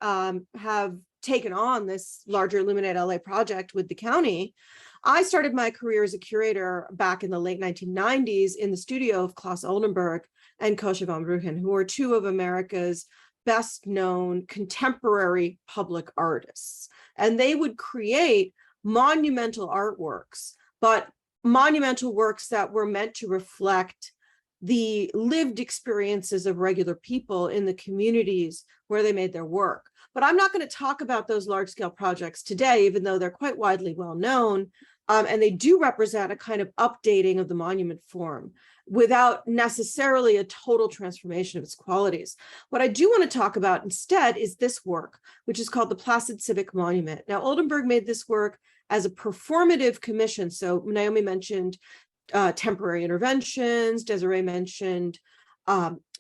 have taken on this larger Illuminate LA project with the county, I started my career as a curator back in the late 1990s in the studio of Klaus Oldenburg and Kosha van Bruggen, who are two of America's best known contemporary public artists. And they would create monumental artworks, but monumental works that were meant to reflect the lived experiences of regular people in the communities where they made their work. But I'm not going to talk about those large scale projects today, even though they're quite widely well known. And they do represent a kind of updating of the monument form without necessarily a total transformation of its qualities. What I do want to talk about instead is this work, which is called the Placid Civic Monument. Now, Oldenburg made this work as a performative commission. So Naomi mentioned temporary interventions, Desiree mentioned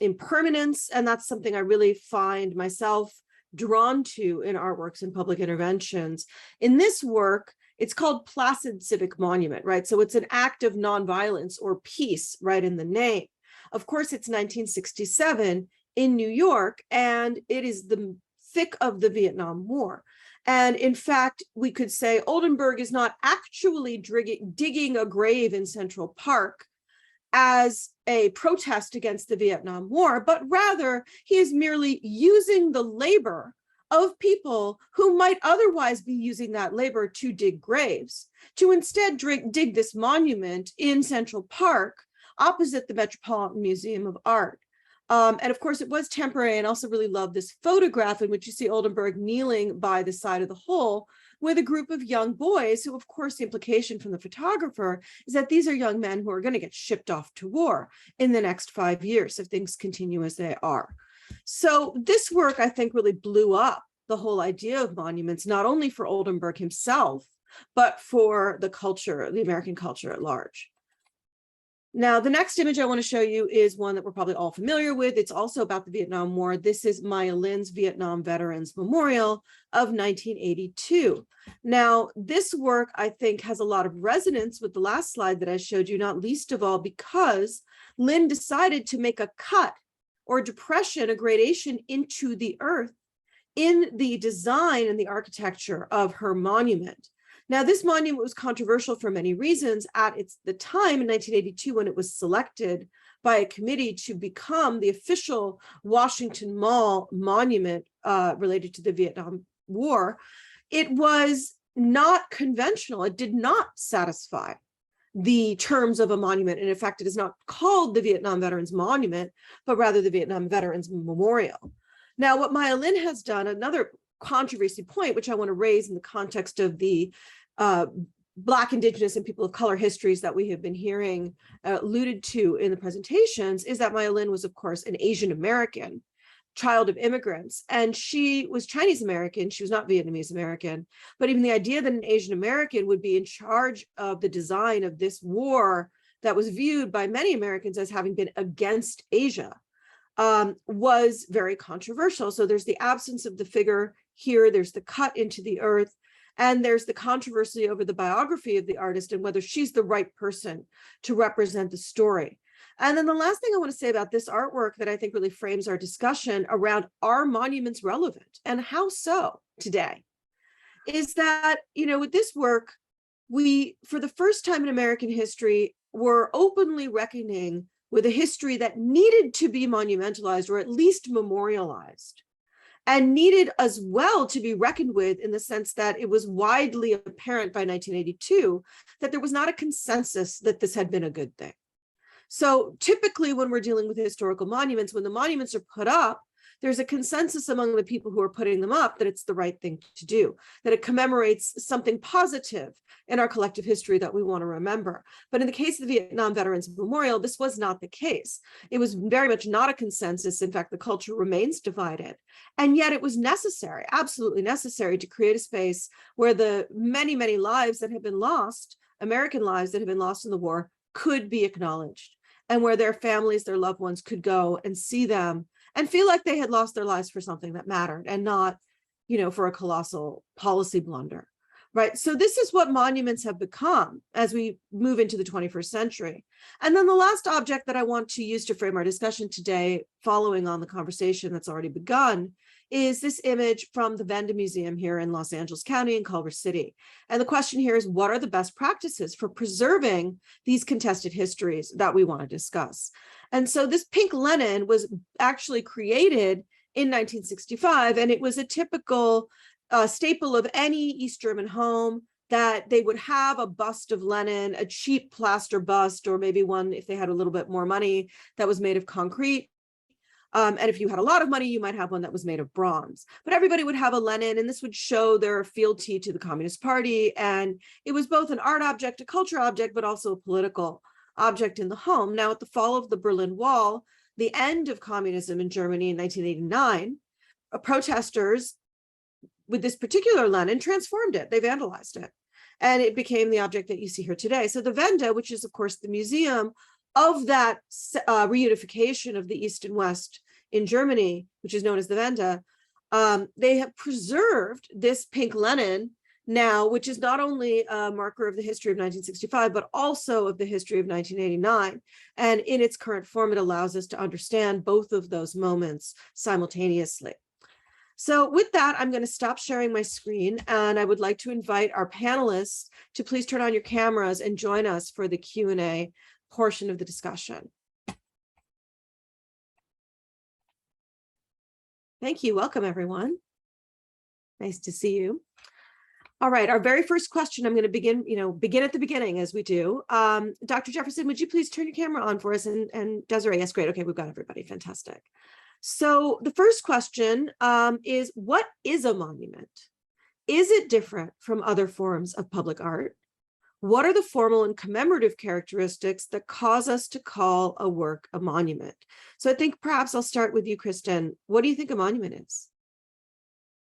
impermanence, and that's something I really find myself drawn to in artworks and public interventions. In this work, it's called Placid Civic Monument, right? So it's an act of nonviolence or peace right in the name. Of course, it's 1967 in New York, and it is the thick of the Vietnam War. And in fact, we could say Oldenburg is not actually digging a grave in Central Park as a protest against the Vietnam War, but rather he is merely using the labor of people who might otherwise be using that labor to dig graves, to instead dig this monument in Central Park opposite the Metropolitan Museum of Art. And of course, it was temporary, and also really love this photograph in which you see Oldenburg kneeling by the side of the hole with a group of young boys who, of course, the implication from the photographer is that these are young men who are going to get shipped off to war in the next 5 years if things continue as they are. So this work, I think, really blew up the whole idea of monuments, not only for Oldenburg himself, but for the culture, the American culture at large. Now, the next image I want to show you is one that we're probably all familiar with. It's also about the Vietnam War. This is Maya Lin's Vietnam Veterans Memorial of 1982. Now, this work, I think, has a lot of resonance with the last slide that I showed you, not least of all because Lin decided to make a cut or depression, a gradation into the earth in the design and the architecture of her monument. Now, this monument was controversial for many reasons at the time in 1982 when it was selected by a committee to become the official Washington Mall monument related to the Vietnam War. It was not conventional. It did not satisfy the terms of a monument. And in fact, it is not called the Vietnam Veterans Monument, but rather the Vietnam Veterans Memorial. Now, what Maya Lin has done, another controversy point, which I want to raise in the context of the Black, Indigenous, and people of color histories that we have been hearing alluded to in the presentations, is that Maya Lin was, of course, an Asian American child of immigrants, and she was Chinese American. She was not Vietnamese American, but even the idea that an Asian American would be in charge of the design of this war that was viewed by many Americans as having been against Asia was very controversial. So there's the absence of the figure here, there's the cut into the earth, and there's the controversy over the biography of the artist and whether she's the right person to represent the story. And then the last thing I want to say about this artwork that I think really frames our discussion around are monuments relevant and how so today is that, you know, with this work, we, for the first time in American history, were openly reckoning with a history that needed to be monumentalized or at least memorialized, and needed as well to be reckoned with in the sense that it was widely apparent by 1982 that there was not a consensus that this had been a good thing. So typically when we're dealing with historical monuments, when the monuments are put up, there's a consensus among the people who are putting them up that it's the right thing to do, that it commemorates something positive in our collective history that we want to remember. But in the case of the Vietnam Veterans Memorial, this was not the case. It was very much not a consensus. In fact, the culture remains divided. And yet it was necessary, absolutely necessary, to create a space where the many, many lives that have been lost, American lives that have been lost in the war, could be acknowledged, and where their families, their loved ones could go and see them and feel like they had lost their lives for something that mattered and not, you know, for a colossal policy blunder, right? So this is what monuments have become as we move into the 21st century. And then the last object that I want to use to frame our discussion today, following on the conversation that's already begun, is this image from the Venda Museum here in Los Angeles County in Culver City. And the question here is, what are the best practices for preserving these contested histories that we want to discuss? And so this pink Lenin was actually created in 1965, and it was a typical staple of any East German home, that they would have a bust of Lenin, a cheap plaster bust, or maybe one, if they had a little bit more money, that was made of concrete. And if you had a lot of money, you might have one that was made of bronze. But everybody would have a Lenin, and this would show their fealty to the Communist Party. And it was both an art object, a culture object, but also a political object in the home. Now, at the fall of the Berlin Wall, the end of communism in Germany in 1989, protesters with this particular Lenin transformed it. They vandalized it, and it became the object that you see here today. So the Venda, which is, of course, the museum of that reunification of the East and West in Germany, which is known as the Venda, they have preserved this pink Lenin now, which is not only a marker of the history of 1965, but also of the history of 1989. And in its current form, it allows us to understand both of those moments simultaneously. So with that, I'm going to stop sharing my screen, and I would like to invite our panelists to please turn on your cameras and join us for the Q&A portion of the discussion. Thank you. Welcome, everyone. Nice to see you. All right, our very first question, I'm going to begin at the beginning as we do. Dr. Jefferson, would you please turn your camera on for us? And Desiree, yes, great. Okay, we've got everybody. Fantastic. So the first question is, what is a monument? Is it different from other forms of public art? What are the formal and commemorative characteristics that cause us to call a work a monument? So I think perhaps I'll start with you, Kristen. What do you think a monument is?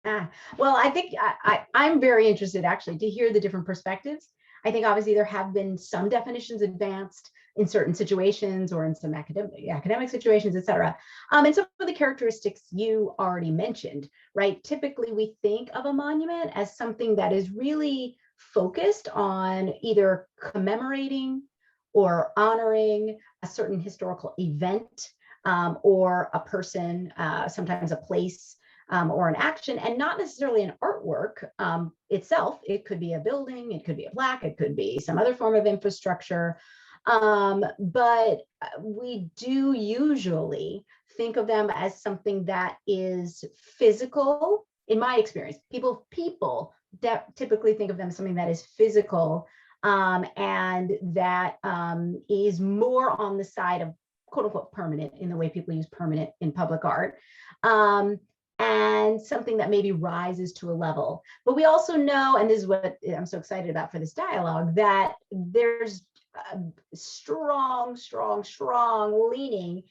Well, I think I'm very interested actually to hear the different perspectives. I think obviously there have been some definitions advanced in certain situations or in some academic situations, et cetera. And some of the characteristics you already mentioned, right? Typically we think of a monument as something that is really focused on either commemorating or honoring a certain historical event or a person, sometimes a place, or an action, and not necessarily an artwork itself. It could be a building, it could be a plaque, it could be some other form of infrastructure. But we do usually think of them as something that is physical. In my experience, people typically think of them as something that is physical and that is more on the side of quote unquote permanent in the way people use permanent in public art. And something that maybe rises to a level. But we also know, and this is what I'm so excited about for this dialogue, that there's a strong leaning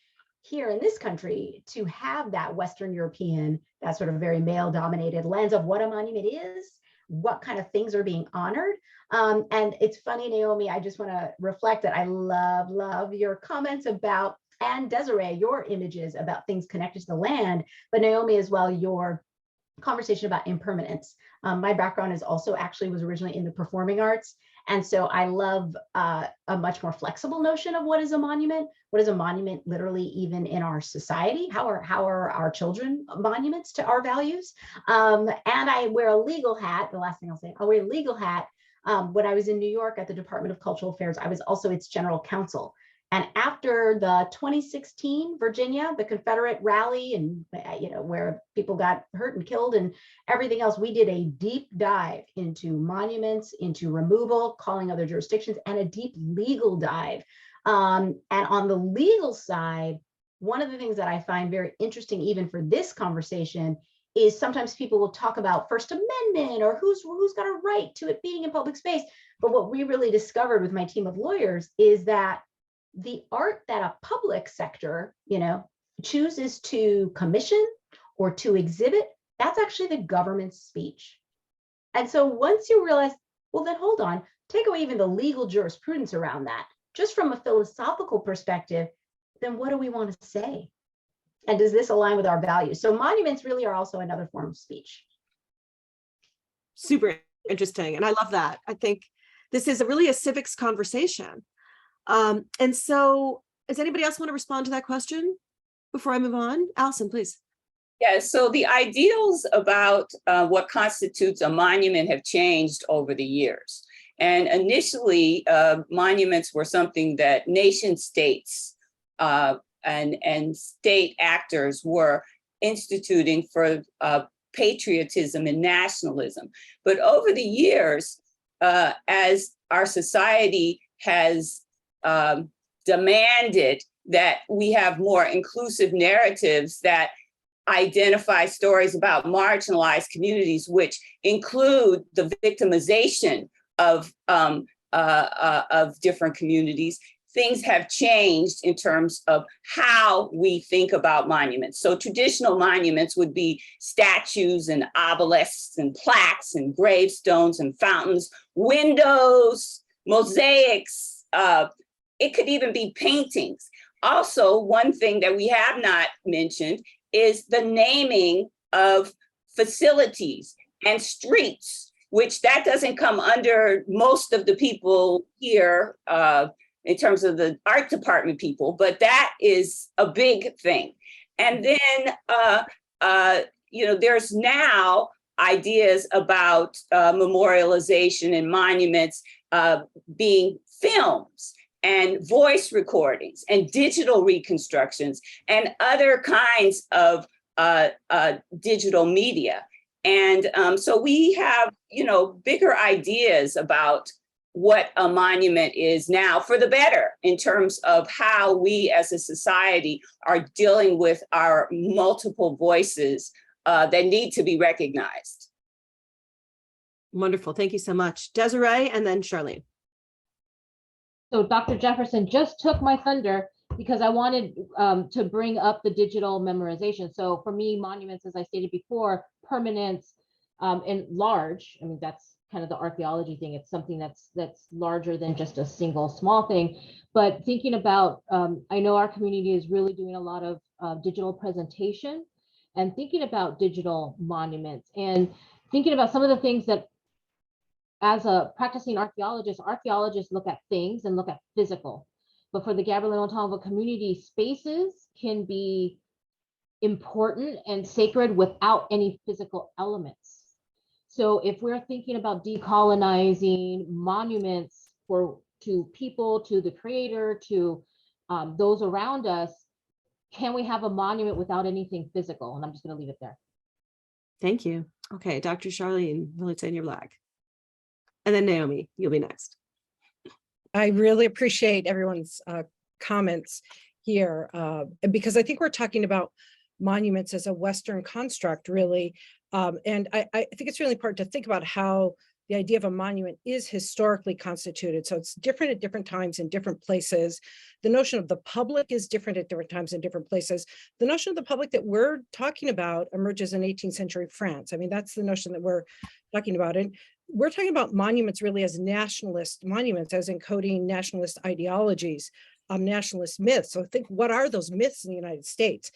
here in this country to have that Western European, that sort of very male-dominated lens of what a monument is, what kind of things are being honored. And it's funny, Naomi, I just want to reflect that I love your comments about, and Desiree, your images about things connected to the land, but Naomi as well, your conversation about impermanence. My background is also was originally in the performing arts. And so I love a much more flexible notion of what is a monument. What is a monument literally even in our society? How are our children monuments to our values? And I wear a legal hat. The last thing I'll say, I'll wear a legal hat. When I was in New York at the Department of Cultural Affairs, I was also its general counsel. And after the 2016 Virginia, the Confederate rally, and where people got hurt and killed and everything else, we did a deep dive into monuments, into removal, calling other jurisdictions, and a deep legal dive. And on the legal side, one of the things that I find very interesting, even for this conversation, is sometimes people will talk about First Amendment or who's got a right to it being in public space. But what we really discovered with my team of lawyers is that the art that a public sector, chooses to commission or to exhibit, that's actually the government's speech. And so once you realize, well, then hold on, take away even the legal jurisprudence around that, just from a philosophical perspective, then what do we want to say? And does this align with our values? So monuments really are also another form of speech. Super interesting. And I love that. I think this is really a civics conversation. And so does anybody else want to respond to that question before I move on? Allison, please. Yeah, so the ideals about what constitutes a monument have changed over the years. And initially, monuments were something that nation states and state actors were instituting for patriotism and nationalism. But over the years, as our society has demanded that we have more inclusive narratives that identify stories about marginalized communities, which include the victimization of different communities, things have changed in terms of how we think about monuments. So traditional monuments would be statues and obelisks and plaques and gravestones and fountains, windows, mosaics. It could even be paintings. Also, one thing that we have not mentioned is the naming of facilities and streets, which that doesn't come under most of the people here in terms of the art department people, but that is a big thing. And then, there's now ideas about memorialization and monuments being films and voice recordings and digital reconstructions and other kinds of digital media. And so we have, bigger ideas about what a monument is now for the better in terms of how we as a society are dealing with our multiple voices that need to be recognized. Wonderful. Thank you so much. Desiree and then Charlene. So Dr. Jefferson just took my thunder because I wanted to bring up the digital memorization. So for me, monuments, as I stated before, permanence, and large. I mean, that's kind of the archaeology thing. It's something that's larger than just a single small thing. But thinking about, I know our community is really doing a lot of digital presentation and thinking about digital monuments and thinking about some of the things that, as a practicing archaeologist, archaeologists look at things and look at physical. But for the Gabrielino Tonga community, spaces can be important and sacred without any physical elements. So if we're thinking about decolonizing monuments to people, to the creator, to those around us, can we have a monument without anything physical? And I'm just going to leave it there. Thank you. Okay, Dr. Charlene Militania Black. And then Naomi, you'll be next. I really appreciate everyone's comments here because I think we're talking about monuments as a Western construct, really. And I think it's really important to think about how the idea of a monument is historically constituted. So it's different at different times in different places. The notion of the public is different at different times in different places. The notion of the public that we're talking about emerges in 18th century France. I mean, that's the notion that we're talking about. And we're talking about monuments really as nationalist monuments, as encoding nationalist ideologies, nationalist myths. So think, what are those myths in the United States?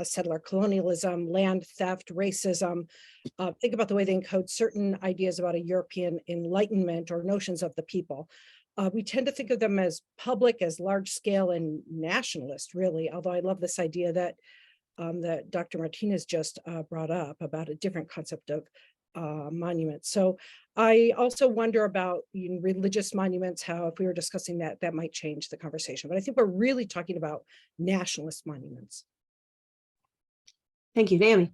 Settler colonialism, land theft, racism. Think about the way they encode certain ideas about a European Enlightenment or notions of the people. We tend to think of them as public, as large scale and nationalist, really, although I love this idea that that Dr. Martinez just brought up about a different concept of monuments. So I also wonder about religious monuments, how if we were discussing that, that might change the conversation. But I think we're really talking about nationalist monuments. Thank you, Naomi.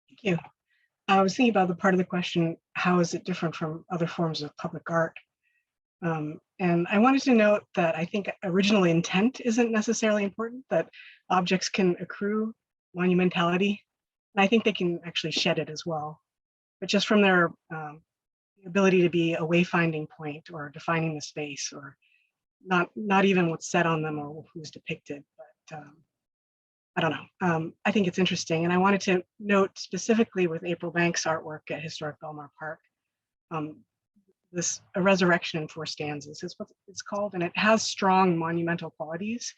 Thank you. I was thinking about the part of the question, how is it different from other forms of public art? And I wanted to note that I think original intent isn't necessarily important, that objects can accrue monumentality. And I think they can actually shed it as well. But just from their ability to be a wayfinding point or defining the space, or not even what's said on them or who's depicted, but I don't know. I think it's interesting. And I wanted to note specifically with April Banks' artwork at Historic Belmar Park, a resurrection in 4 stanzas is what it's called. And it has strong monumental qualities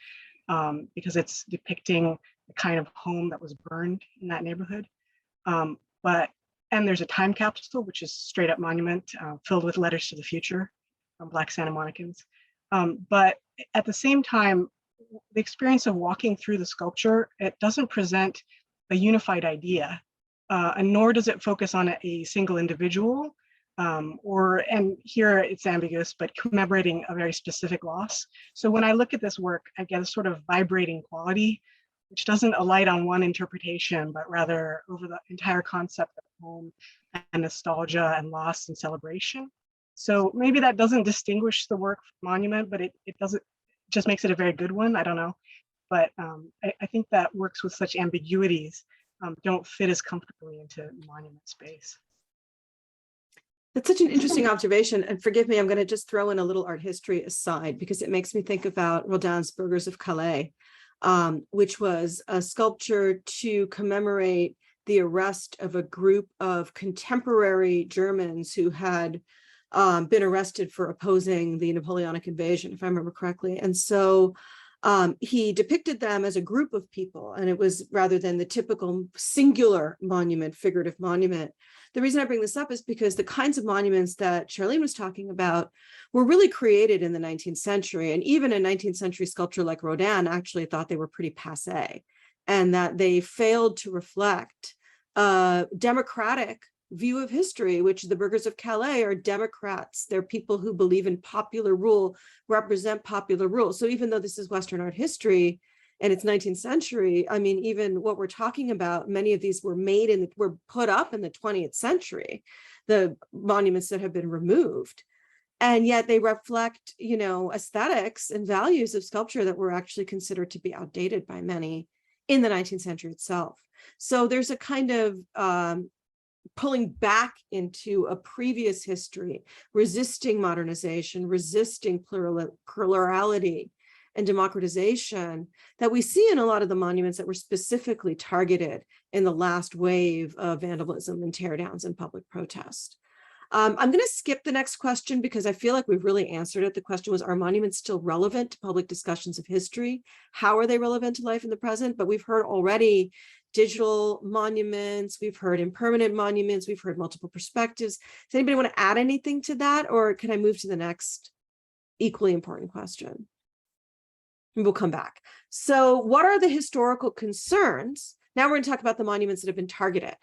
because it's depicting the kind of home that was burned in that neighborhood. And there's a time capsule, which is straight up monument filled with letters to the future from Black Santa Monicans. But at the same time, the experience of walking through the sculpture, it doesn't present a unified idea, and nor does it focus on a single individual, and here it's ambiguous, but commemorating a very specific loss. So when I look at this work, I get a sort of vibrating quality, which doesn't alight on one interpretation, but rather over the entire concept of home and nostalgia and loss and celebration. So maybe that doesn't distinguish the work from monument, but it doesn't, just makes it a very good one. I don't know. But I think that works with such ambiguities don't fit as comfortably into monument space. That's such an interesting observation. And forgive me, I'm going to just throw in a little art history aside because it makes me think about Rodin's Burghers of Calais, which was a sculpture to commemorate the arrest of a group of contemporary Germans who had been arrested for opposing the Napoleonic invasion, if I remember correctly. And so he depicted them as a group of people, and it was rather than the typical singular monument, figurative monument. The reason I bring this up is because the kinds of monuments that Charlene was talking about were really created in the 19th century. And even a 19th century sculptor like Rodin actually thought they were pretty passé, and that they failed to reflect a democratic view of history, which the Burghers of Calais are Democrats. They're people who believe in popular rule, represent popular rule. So even though this is Western art history and it's 19th century, I mean, even what we're talking about, many of these were were put up in the 20th century, the monuments that have been removed. And yet they reflect, aesthetics and values of sculpture that were actually considered to be outdated by many in the 19th century itself. So there's a kind of pulling back into a previous history, resisting modernization, resisting plurality, and democratization that we see in a lot of the monuments that were specifically targeted in the last wave of vandalism and teardowns and public protest. I'm going to skip the next question because I feel like we've really answered it. The question was, are monuments still relevant to public discussions of history? How are they relevant to life in the present? But we've heard already digital monuments, we've heard impermanent monuments, we've heard multiple perspectives. Does anybody want to add anything to that, or can I move to the next equally important question? And we'll come back. So what are the historical concerns? Now we're going to talk about the monuments that have been targeted.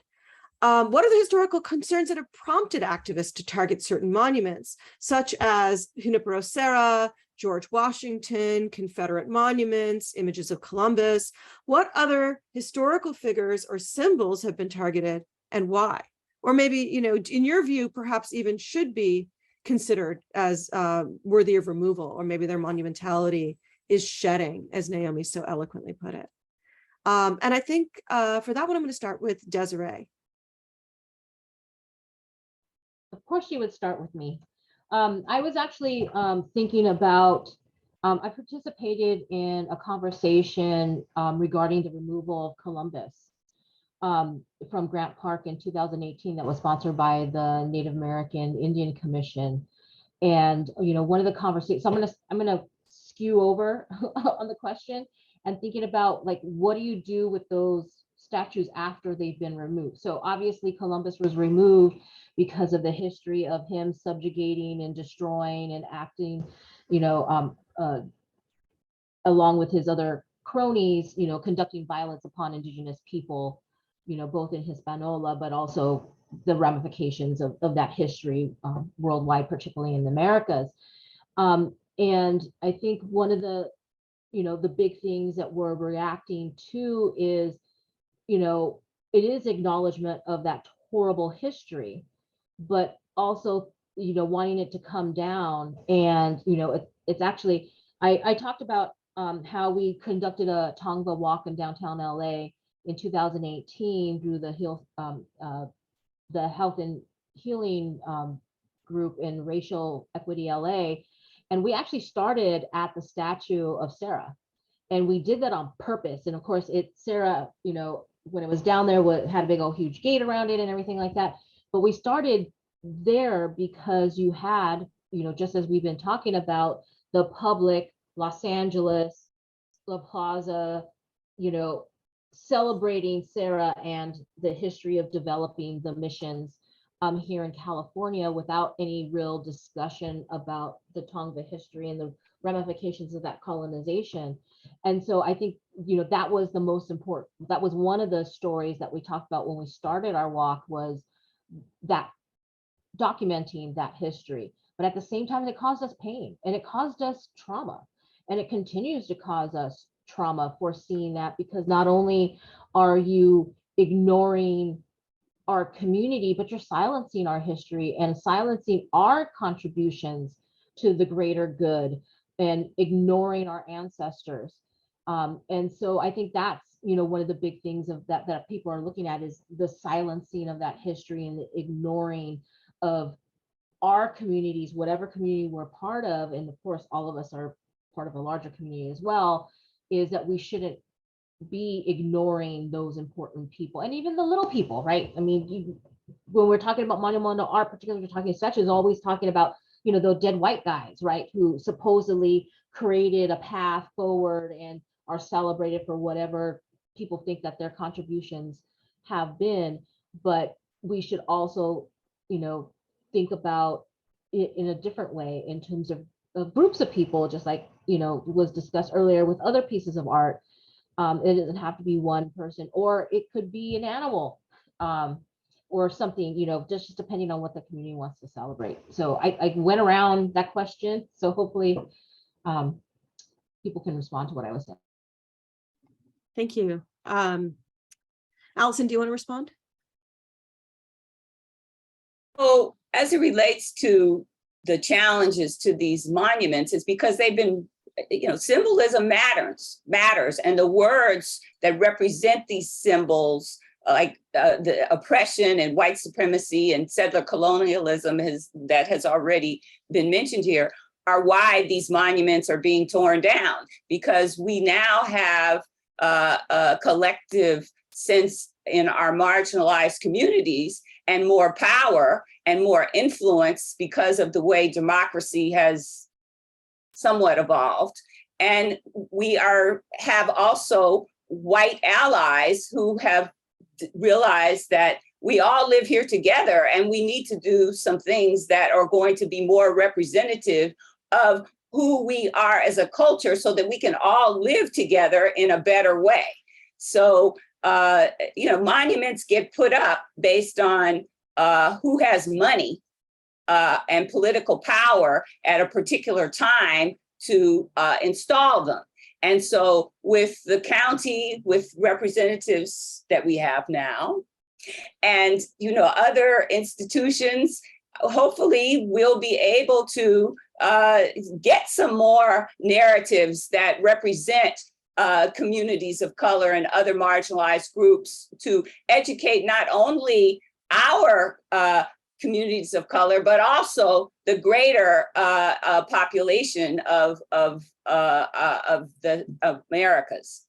What are the historical concerns that have prompted activists to target certain monuments, such as Junipero Serra, George Washington, Confederate monuments, images of Columbus? What other historical figures or symbols have been targeted and why? Or maybe, you know, in your view, perhaps even should be considered as worthy of removal, or maybe their monumentality is shedding, as Naomi so eloquently put it. And I think for that one, I'm going to start with Desiree. Of course, she would start with me. I was actually thinking about, I participated in a conversation regarding the removal of Columbus from Grant Park in 2018 that was sponsored by the Native American Indian Commission. And, you know, one of the conversations, so I'm gonna skew over on the question and thinking about, like, what do you do with those statues after they've been removed? So obviously Columbus was removed because of the history of him subjugating and destroying and acting, you know, along with his other cronies, you know, conducting violence upon indigenous people, you know, both in Hispaniola, but also the ramifications of that history worldwide, particularly in the Americas. And I think one of the, you know, the big things that we're reacting to is, you know, it is acknowledgement of that horrible history, but also, you know, wanting it to come down. And, you know, it's actually, I talked about how we conducted a Tongva walk in downtown LA in 2018 through the Health and Healing group in Racial Equity LA. And we actually started at the statue of Sarah. And we did that on purpose. And of course, Sarah, you know, when it was down there, had a big old huge gate around it and everything like that. But we started there because you had, you know, just as we've been talking about, the public, Los Angeles, La Plaza, you know, celebrating Sarah and the history of developing the missions here in California without any real discussion about the Tongva history and the ramifications of that colonization. And so I think, you know, that was the most important, that was one of the stories that we talked about when we started our walk, was that documenting that history. But at the same time, it caused us pain and it caused us trauma, and it continues to cause us trauma for seeing that, because not only are you ignoring our community, but you're silencing our history and silencing our contributions to the greater good and ignoring our ancestors. And so I think that's, you know, one of the big things of that people are looking at, is the silencing of that history and the ignoring of our communities, whatever community we're part of. And of course, all of us are part of a larger community as well, is that we shouldn't be ignoring those important people, and even the little people, right? I mean, when we're talking about monumental art, particularly we're talking statues, always talking about, you know, those dead white guys, right, who supposedly created a path forward and are celebrated for whatever people think that their contributions have been. But we should also, you know, think about it in a different way in terms of groups of people, just like, you know, was discussed earlier with other pieces of art. It doesn't have to be one person, or it could be an animal or something, you know, just depending on what the community wants to celebrate. So I went around that question. So hopefully people can respond to what I was saying. Thank you. Allison, do you want to respond? So as it relates to the challenges to these monuments, is because they've been, you know, symbolism matters, and the words that represent these symbols, like the oppression and white supremacy and settler colonialism that has already been mentioned here, are why these monuments are being torn down, because we now have a collective sense in our marginalized communities and more power and more influence because of the way democracy has somewhat evolved. And we have also white allies who have realized that we all live here together and we need to do some things that are going to be more representative of who we are as a culture so that we can all live together in a better way. So, monuments get put up based on who has money and political power at a particular time to install them. And so with the county, with representatives that we have now, and other institutions, hopefully we'll be able to get some more narratives that represent communities of color and other marginalized groups to educate not only our communities of color, but also the greater population of the Americas.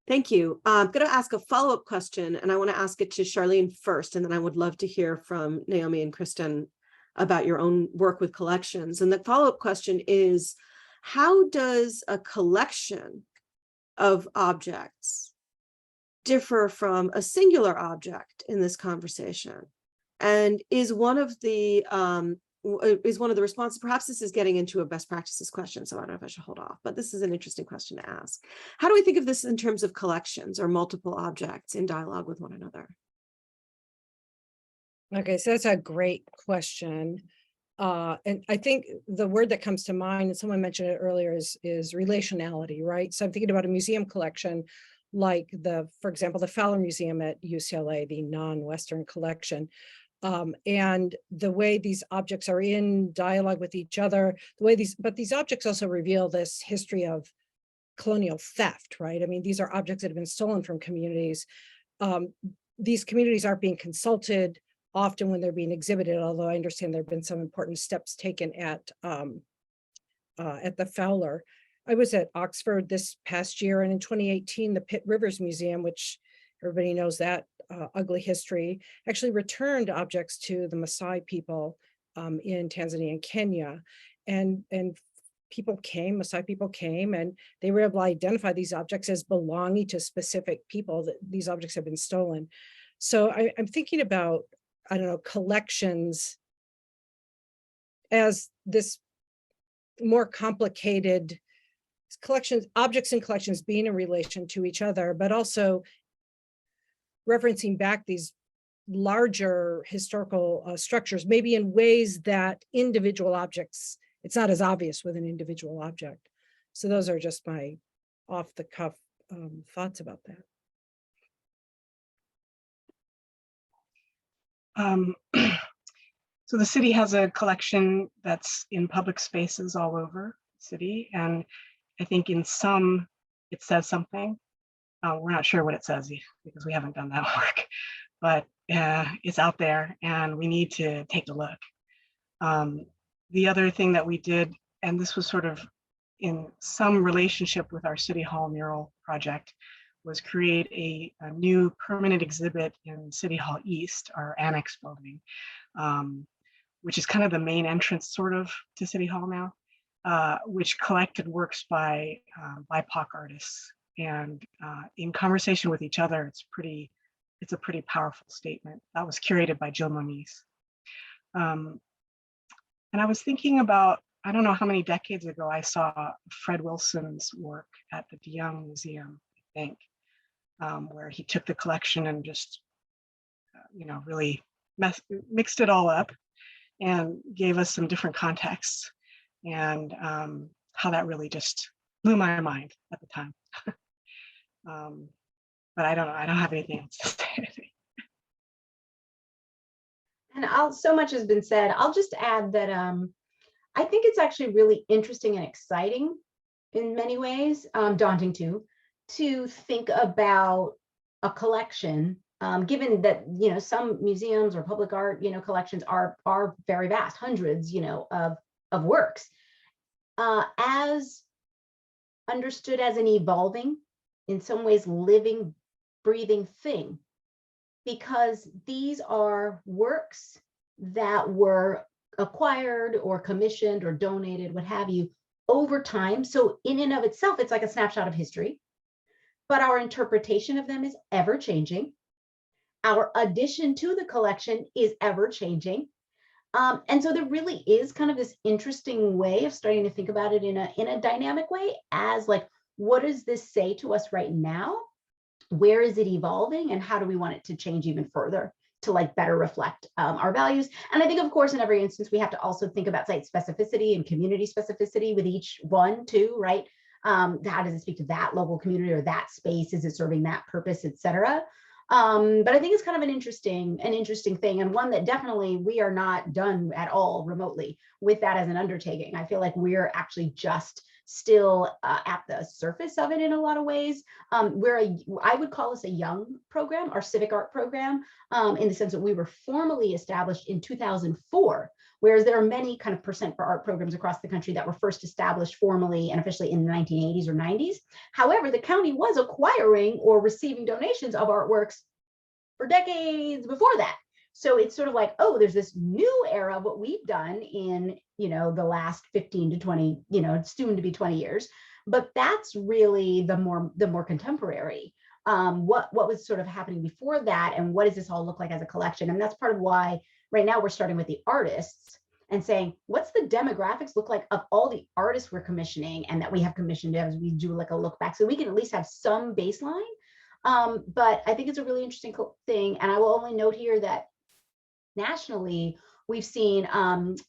Thank you. I'm going to ask a follow-up question, and I want to ask it to Charlene first, and then I would love to hear from Naomi and Kristen about your own work with collections. And the follow-up question is, how does a collection of objects differ from a singular object in this conversation? And is one of the responses, perhaps this is getting into a best practices question, so I don't know if I should hold off, but this is an interesting question to ask. How do we think of this in terms of collections or multiple objects in dialogue with one another? Okay, so that's a great question. And I think the word that comes to mind, and someone mentioned it earlier, is relationality, right? So I'm thinking about a museum collection like for example, the Fowler Museum at UCLA, the non-Western collection. And the way these objects are in dialogue with each other, but these objects also reveal this history of colonial theft, right? I mean, these are objects that have been stolen from communities. These communities aren't being consulted often when they're being exhibited, although I understand there have been some important steps taken at the Fowler. I was at Oxford this past year, and in 2018, the Pitt Rivers Museum, which everybody knows that ugly history, actually returned objects to the Maasai people in Tanzania and Kenya. And Maasai people came, and they were able to identify these objects as belonging to specific people, that these objects have been stolen. So I'm thinking about, I don't know, collections as this more complicated collections, objects and collections being in relation to each other, but also referencing back these larger historical structures, maybe in ways that individual objects, it's not as obvious with an individual object. So those are just my off the cuff thoughts about that. So the city has a collection that's in public spaces all over the city. And I think in some, it says something. We're not sure what it says because we haven't done that work, but it's out there and we need to take a look. The other thing that we did, and this was sort of in some relationship with our City Hall mural project, was create a new permanent exhibit in City Hall East, our annex building, which is kind of the main entrance sort of to City Hall now, which collected works by BIPOC artists. And in conversation with each other, it's a pretty powerful statement. That was curated by Jill Moniz. And I was thinking about, I don't know how many decades ago I saw Fred Wilson's work at the DeYoung Museum, I think, where he took the collection and just, really mixed it all up and gave us some different contexts, and how that really just blew my mind at the time. But I don't know, I don't have anything else to say. And so much has been said. I'll just add that I think it's actually really interesting and exciting in many ways, daunting too, to think about a collection given that, some museums or public art, collections are very vast, hundreds, of works, as understood as an evolving, in some ways living, breathing thing, because these are works that were acquired or commissioned or donated, what have you, over time. So in and of itself, it's like a snapshot of history, but our interpretation of them is ever changing. Our addition to the collection is ever changing. And so there really is kind of this interesting way of starting to think about it in a dynamic way, as like, what does this say to us right now? Where is it evolving, and how do we want it to change even further to like better reflect our values? And I think, of course, in every instance, we have to also think about site specificity and community specificity with each one too, right? How does it speak to that local community or that space? Is it serving that purpose, et cetera? But I think it's kind of an interesting thing, and one that definitely we are not done at all remotely with that as an undertaking. I feel like we're actually just still at the surface of it in a lot of ways. I would call us a young program, our civic art program, in the sense that we were formally established in 2004, whereas there are many kind of percent for art programs across the country that were first established formally and officially in the 1980s or 90s. However, the county was acquiring or receiving donations of artworks for decades before that. So it's sort of like, oh, there's this new era of what we've done in, the last 15 to 20, soon to be 20 years. But that's really the more contemporary. What was sort of happening before that, and what does this all look like as a collection? And that's part of why right now we're starting with the artists and saying, what's the demographics look like of all the artists we're commissioning and that we have commissioned as we do like a look back, so we can at least have some baseline. But I think it's a really interesting thing. And I will only note here that nationally, we've seen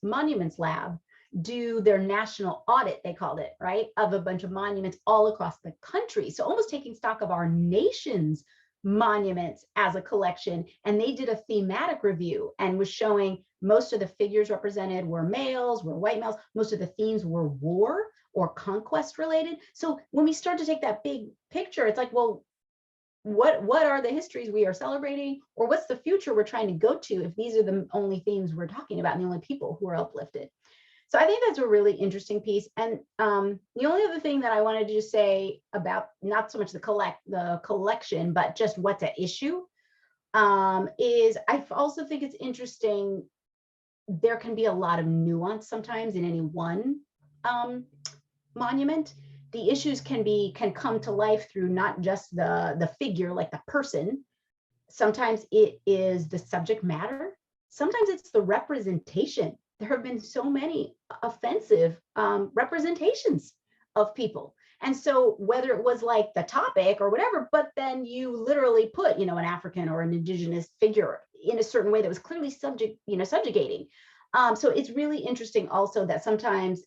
Monuments Lab do their national audit, they called it, right, of a bunch of monuments all across the country. So almost taking stock of our nation's monuments as a collection. And they did a thematic review and was showing most of the figures represented were males, were white males. Most of the themes were war or conquest related. So when we start to take that big picture, it's like, well, what are the histories we are celebrating, or what's the future we're trying to go to if these are the only themes we're talking about and the only people who are uplifted? So I think that's a really interesting piece. And the only other thing that I wanted to just say about not so much the collection, but just what's at issue, is I also think it's interesting. There can be a lot of nuance sometimes in any one monument. The issues can come to life through not just the figure, like the person. Sometimes it is the subject matter. Sometimes it's the representation. There have been so many offensive representations of people. And so whether it was like the topic or whatever, but then you literally put, an African or an indigenous figure in a certain way that was clearly subjugating. So it's really interesting also that sometimes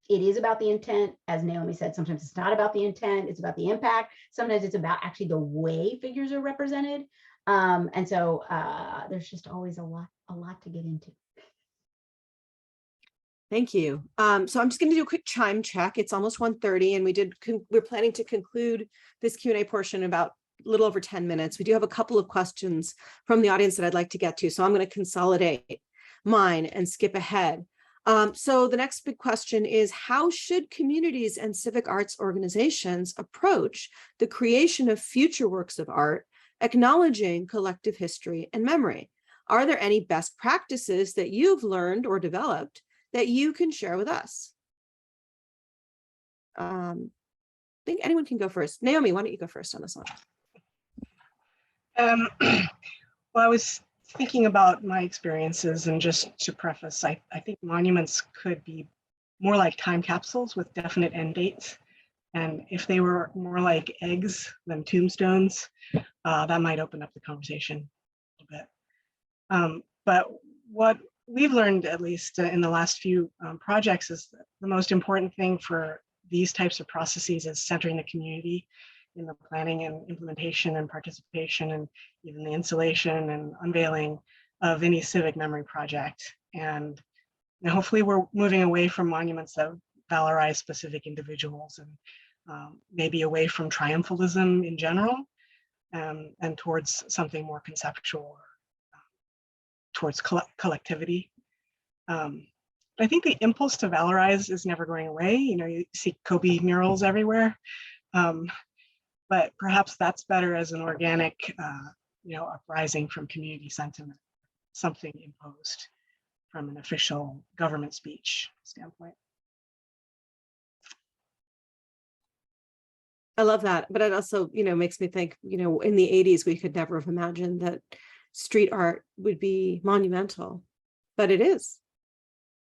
it is about the intent, as Naomi said. Sometimes it's not about the intent, it's about the impact. Sometimes it's about actually the way figures are represented. And so there's just always a lot to get into. Thank you. So I'm just going to do a quick chime check. It's almost 1:30, and we're planning to conclude this Q&A portion in about a little over 10 minutes. We do have a couple of questions from the audience that I'd like to get to, so I'm going to consolidate mine and skip ahead. So the next big question is, how should communities and civic arts organizations approach the creation of future works of art, acknowledging collective history and memory? Are there any best practices that you've learned or developed that you can share with us? I think anyone can go first. Naomi, why don't you go first on this one? Well, I was thinking about my experiences, and just to preface, I think monuments could be more like time capsules with definite end dates. And if they were more like eggs than tombstones, that might open up the conversation a little bit. But what we've learned, at least in the last few projects, is that the most important thing for these types of processes is centering the community in the planning and implementation and participation, and even the installation and unveiling of any civic memory project. And hopefully we're moving away from monuments that valorize specific individuals, and maybe away from triumphalism in general, and towards something more conceptual, towards collectivity. I think the impulse to valorize is never going away. You know, you see Kobe murals everywhere, but perhaps that's better as an organic, you know, uprising from community sentiment, something imposed from an official government speech standpoint. I love that, but it also, you know, makes me think, you know, in the 80s, we could never have imagined that street art would be monumental, but it is,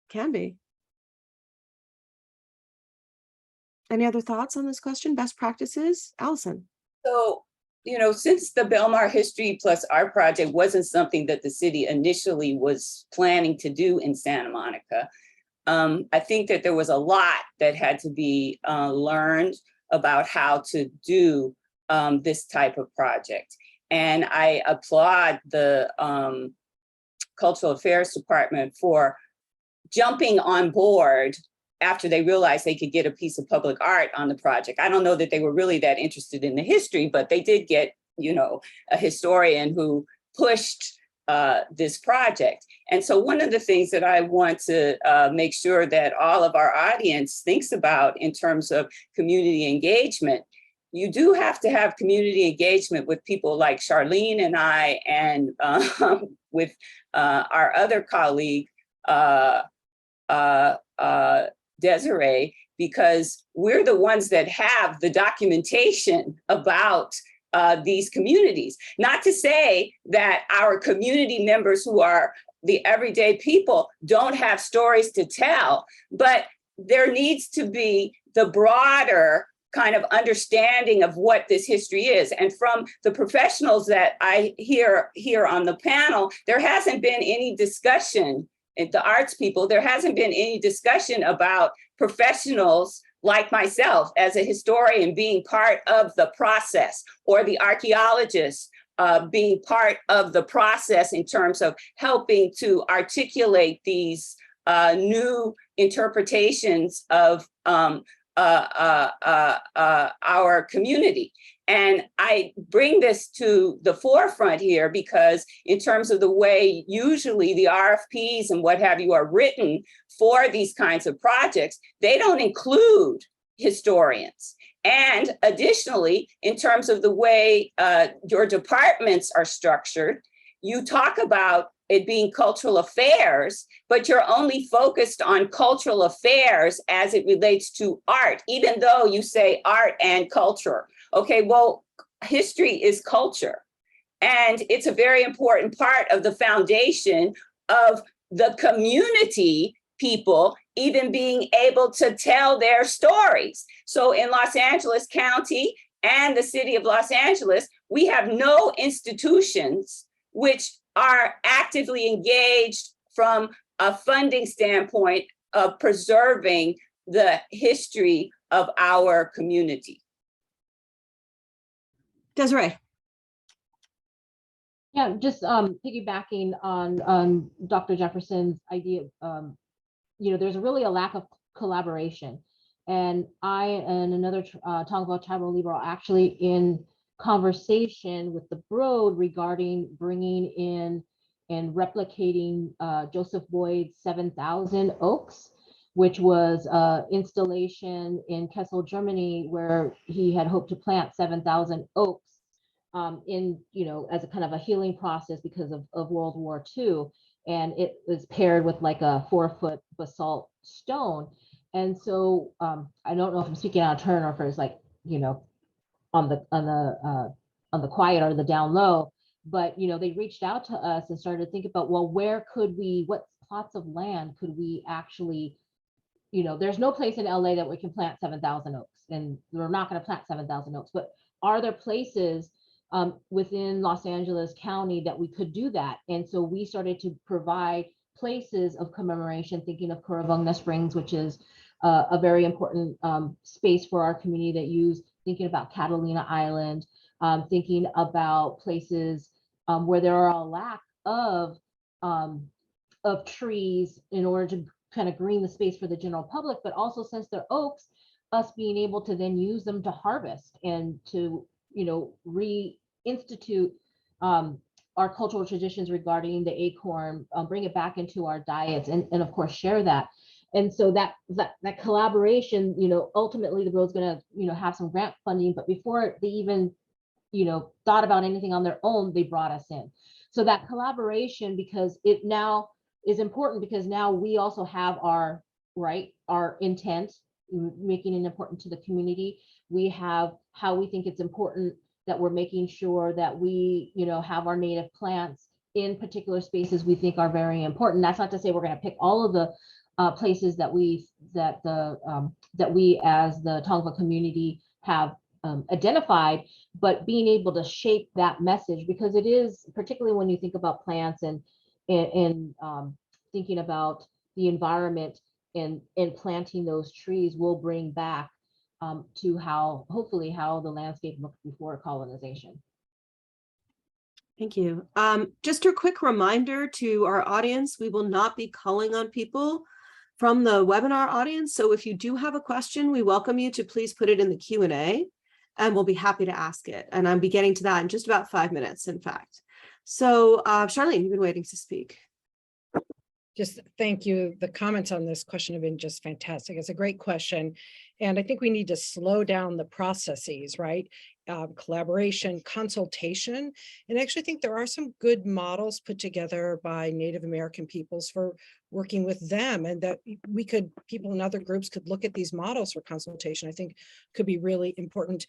can be. Any other thoughts on this question? Best practices, Allison? So, you know, since the Belmar History Plus Art Project wasn't something that the city initially was planning to do in Santa Monica, I think that there was a lot that had to be learned about how to do this type of project. And I applaud the Cultural Affairs Department for jumping on board after they realized they could get a piece of public art on the project. I don't know that they were really that interested in the history, but they did get, you know, a historian who pushed this project. And so one of the things that I want to make sure that all of our audience thinks about in terms of community engagement, you do have to have community engagement with people like Charlene and I, and with our other colleague, Desiree, because we're the ones that have the documentation about these communities. Not to say that our community members who are the everyday people don't have stories to tell, but there needs to be the broader kind of understanding of what this history is. And from the professionals that I hear here on the panel, there hasn't been any discussion, the arts people, there hasn't been any discussion about professionals like myself as a historian being part of the process, or the archaeologists being part of the process in terms of helping to articulate these new interpretations of our community. And I bring this to the forefront here because in terms of the way usually the RFPs and what have you are written for these kinds of projects, they don't include historians. And additionally, in terms of the way your departments are structured, you talk about it being cultural affairs, but you're only focused on cultural affairs as it relates to art, even though you say art and culture. Okay, well, history is culture. And it's a very important part of the foundation of the community people even being able to tell their stories. So in Los Angeles County and the city of Los Angeles, we have no institutions which are actively engaged from a funding standpoint of preserving the history of our community. Desiree. Yeah, just piggybacking on Dr. Jefferson's idea, you know, there's really a lack of collaboration. And I and another Tongva tribal leader are actually in conversation with the Broad regarding bringing in and replicating Joseph Boyd's 7,000 Oaks, which was installation in Kessel, Germany, where he had hoped to plant 7,000 oaks in, you know, as a kind of a healing process because of World War II. And it was paired with like a 4-foot basalt stone. And so I don't know if I'm speaking out of turn or if it's like, you know, on the quiet or the down low, but, you know, they reached out to us and started to think about, well, where could we, what plots of land could we actually, you know, there's no place in LA that we can plant 7,000 oaks, and we're not going to plant 7,000 oaks, but are there places within Los Angeles County that we could do that? And so we started to provide places of commemoration, thinking of Curravagna Springs, which is a very important space for our community that use, thinking about Catalina Island, thinking about places where there are a lack of trees in order to kind of green the space for the general public, but also since they're oaks, us being able to then use them to harvest and to, you know, institute our cultural traditions regarding the acorn, bring it back into our diets, and of course share that. And so that collaboration, ultimately the road's going to, have some grant funding, but before they even, thought about anything on their own, they brought us in. So that collaboration, because it now is important, because now we also have our intent, making it important to the community. We have how we think it's important that we're making sure that we, have our native plants in particular spaces we think are very important. That's not to say we're going to pick all of the places that we as the Tongva community have identified, but being able to shape that message, because it is, particularly when you think about plants and thinking about the environment and planting those trees will bring back to hopefully how the landscape looked before colonization. Thank you. Just a quick reminder to our audience, we will not be calling on people from the webinar audience. So if you do have a question, we welcome you to please put it in the Q&A and we'll be happy to ask it. And I'll be getting to that in just about 5 minutes, in fact. So Charlene, you've been waiting to speak. Just thank you. The comments on this question have been just fantastic. It's a great question. And I think we need to slow down the processes, right? Collaboration, consultation. And I actually think there are some good models put together by Native American peoples for working with them, and that people in other groups could look at these models for consultation. I think could be really important.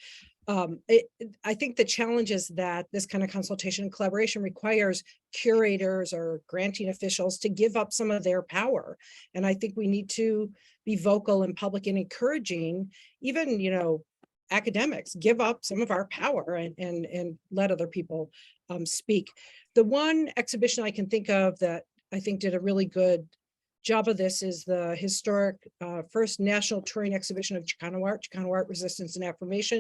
I think the challenge is that this kind of consultation and collaboration requires curators or granting officials to give up some of their power. And I think we need to be vocal in public and encouraging, even, academics, give up some of our power and let other people speak. The one exhibition I can think of that I think did a really good job of this is the historic first national touring exhibition of Chicano art, resistance and affirmation,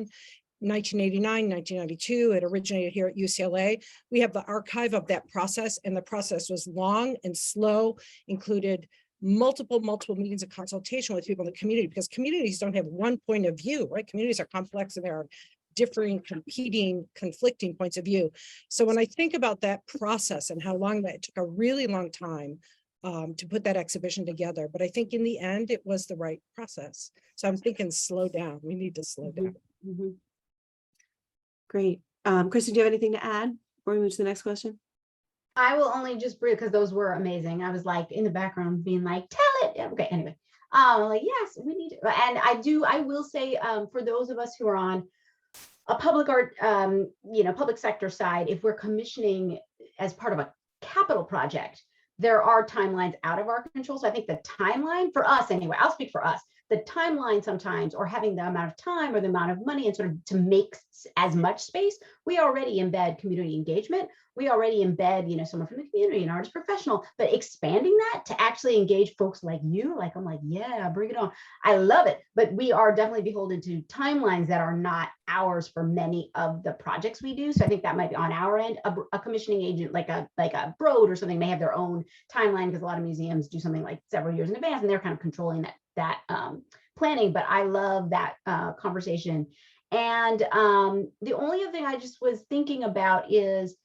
1989, 1992. It originated here at UCLA. We have the archive of that process, and the process was long and slow, included multiple meetings of consultation with people in the community, because communities don't have one point of view, right? Communities are complex and there are differing, competing, conflicting points of view. So when I think about that process and how long that, it took a really long time to put that exhibition together, but I think in the end it was the right process. So I'm thinking slow down. We need to slow down. Mm-hmm. Great. Kristen, do you have anything to add before we move to the next question? I will only just breathe because those were amazing. I was like in the background being like, tell it. Yeah, okay, anyway. Like, yes, we need to. And I will say, for those of us who are on a public art, public sector side, if we're commissioning as part of a capital project, there are timelines out of our control. So I think the timeline for us, anyway, I'll speak for us, the timeline sometimes, or having the amount of time or the amount of money and sort of to make as much space, we already embed community engagement. We already embed, someone from the community, an artist professional, but expanding that to actually engage folks like you, I'm like, yeah, bring it on. I love it. But we are definitely beholden to timelines that are not ours for many of the projects we do. So I think that might be on our end. A commissioning agent like a Broad or something may have their own timeline, because a lot of museums do something like several years in advance and they're kind of controlling that planning. But I love that conversation. And the only other thing I just was thinking about is,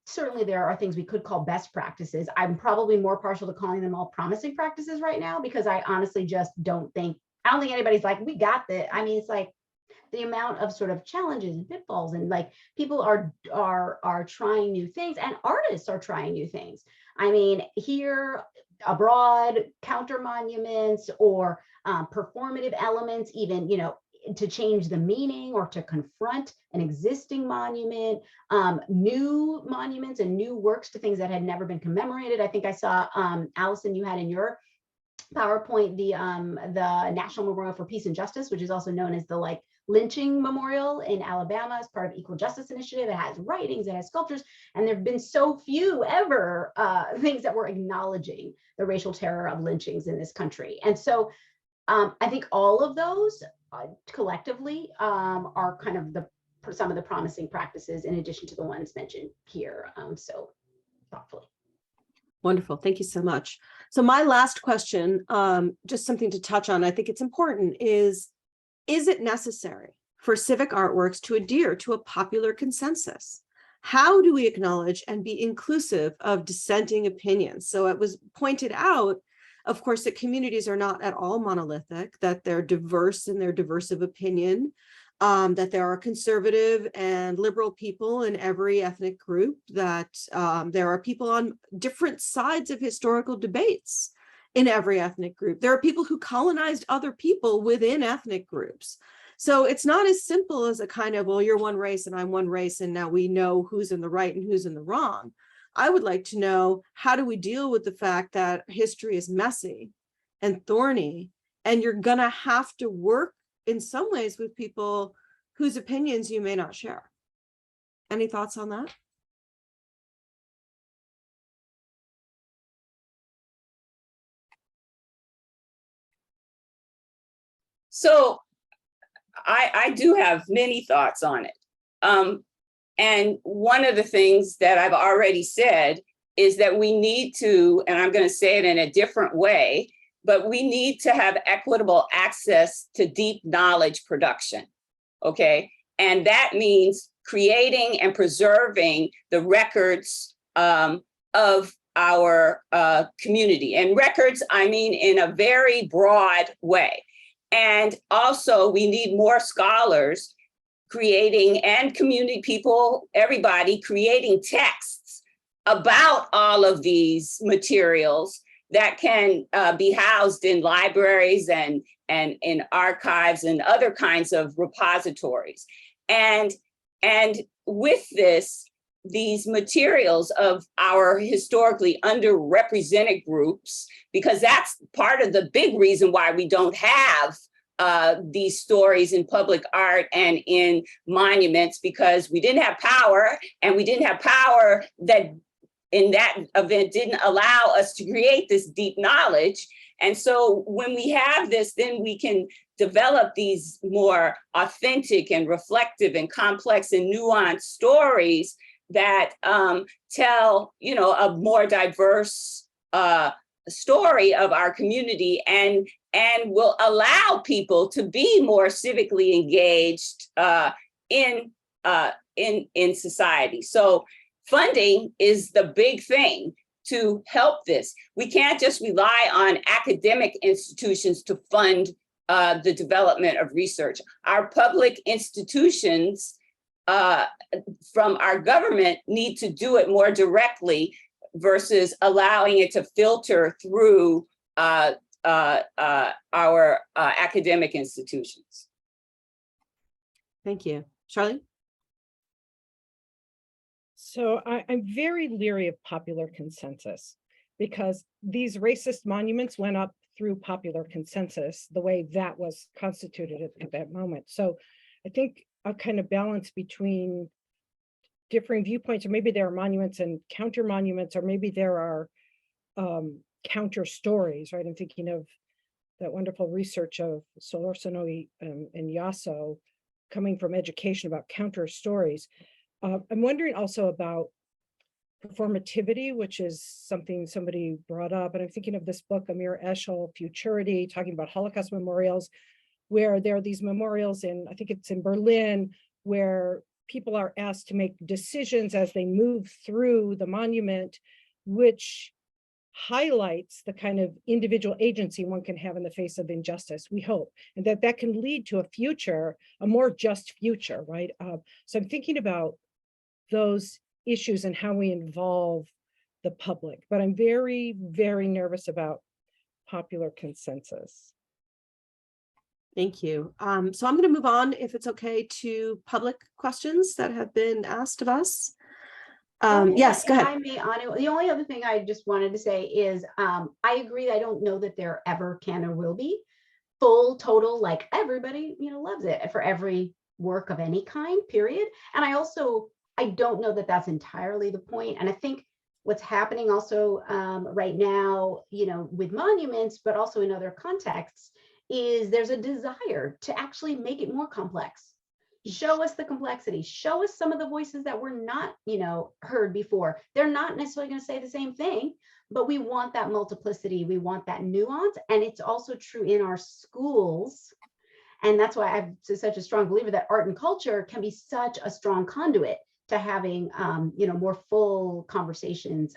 certainly there are things we could call best practices. I'm probably more partial to calling them all promising practices right now, because I honestly just don't think anybody's like, we got this. I mean, it's like the amount of sort of challenges and pitfalls, and like people are trying new things, and artists are trying new things. I mean, here, abroad, counter monuments or performative elements, even, to change the meaning or to confront an existing monument, new monuments and new works to things that had never been commemorated. I think I saw, Allison, you had in your PowerPoint the National Memorial for Peace and Justice, which is also known as the lynching memorial in Alabama, as part of Equal Justice Initiative. It has writings, it has sculptures, and there have been so few ever things that were acknowledging the racial terror of lynchings in this country. And so I think all of those collectively are kind of some of the promising practices, in addition to the ones mentioned here, so thoughtfully. Wonderful. Thank you so much. So my last question, just something to touch on, I think it's important, is it necessary for civic artworks to adhere to a popular consensus? How do we acknowledge and be inclusive of dissenting opinions? So it was pointed out, of course, that communities are not at all monolithic, that they're diverse in their diverse of opinion, that there are conservative and liberal people in every ethnic group, that there are people on different sides of historical debates in every ethnic group. There are people who colonized other people within ethnic groups. So it's not as simple as a kind of, well, you're one race and I'm one race, and now we know who's in the right and who's in the wrong. I would like to know, how do we deal with the fact that history is messy and thorny, and you're gonna have to work in some ways with people whose opinions you may not share? Any thoughts on that? So I do have many thoughts on it. And one of the things that I've already said is that we need to, and I'm going to say it in a different way, but we need to have equitable access to deep knowledge production, okay? And that means creating and preserving the records of our community. And records, I mean, in a very broad way. And also we need more scholars creating, and community people, everybody creating texts about all of these materials that can be housed in libraries and in archives and other kinds of repositories. And with this, these materials of our historically underrepresented groups, because that's part of the big reason why we don't have these stories in public art and in monuments, because we didn't have power, and we didn't have power that in that event didn't allow us to create this deep knowledge. And so when we have this, then we can develop these more authentic and reflective and complex and nuanced stories that tell, you know, a more diverse story of our community, and will allow people to be more civically engaged in society. So funding is the big thing to help this. We can't just rely on academic institutions to fund the development of research. Our public institutions from our government need to do it more directly versus allowing it to filter through our academic institutions. Thank you. Charlene? So I'm very leery of popular consensus, because these racist monuments went up through popular consensus, the way that was constituted at that moment. So I think a kind of balance between differing viewpoints, or maybe there are monuments and counter monuments, or maybe there are counter stories, right? I'm thinking of that wonderful research of Solorzano and Yasso coming from education about counter stories. I'm wondering also about performativity, which is something somebody brought up. And I'm thinking of this book, Amir Eshel, Futurity, talking about Holocaust memorials, where there are these memorials in, I think it's in Berlin, where people are asked to make decisions as they move through the monument, which highlights the kind of individual agency one can have in the face of injustice, we hope, and that can lead to a future, a more just future, right? So I'm thinking about those issues and how we involve the public, but I'm very, very nervous about popular consensus. Thank you. So I'm going to move on, if it's okay, to public questions that have been asked of us. Yes, go ahead. I may, Anu, the only other thing I just wanted to say is I agree. I don't know that there ever can or will be full, total, like everybody, you know, loves it for every work of any kind, period. And I don't know that that's entirely the point. And I think what's happening also right now, you know, with monuments, but also in other contexts, is there's a desire to actually make it more complex. Show us the complexity, show us some of the voices that were not, you know, heard before. They're not necessarily going to say the same thing, but we want that multiplicity, we want that nuance. And it's also true in our schools. And that's why I'm such a strong believer that art and culture can be such a strong conduit to having more full conversations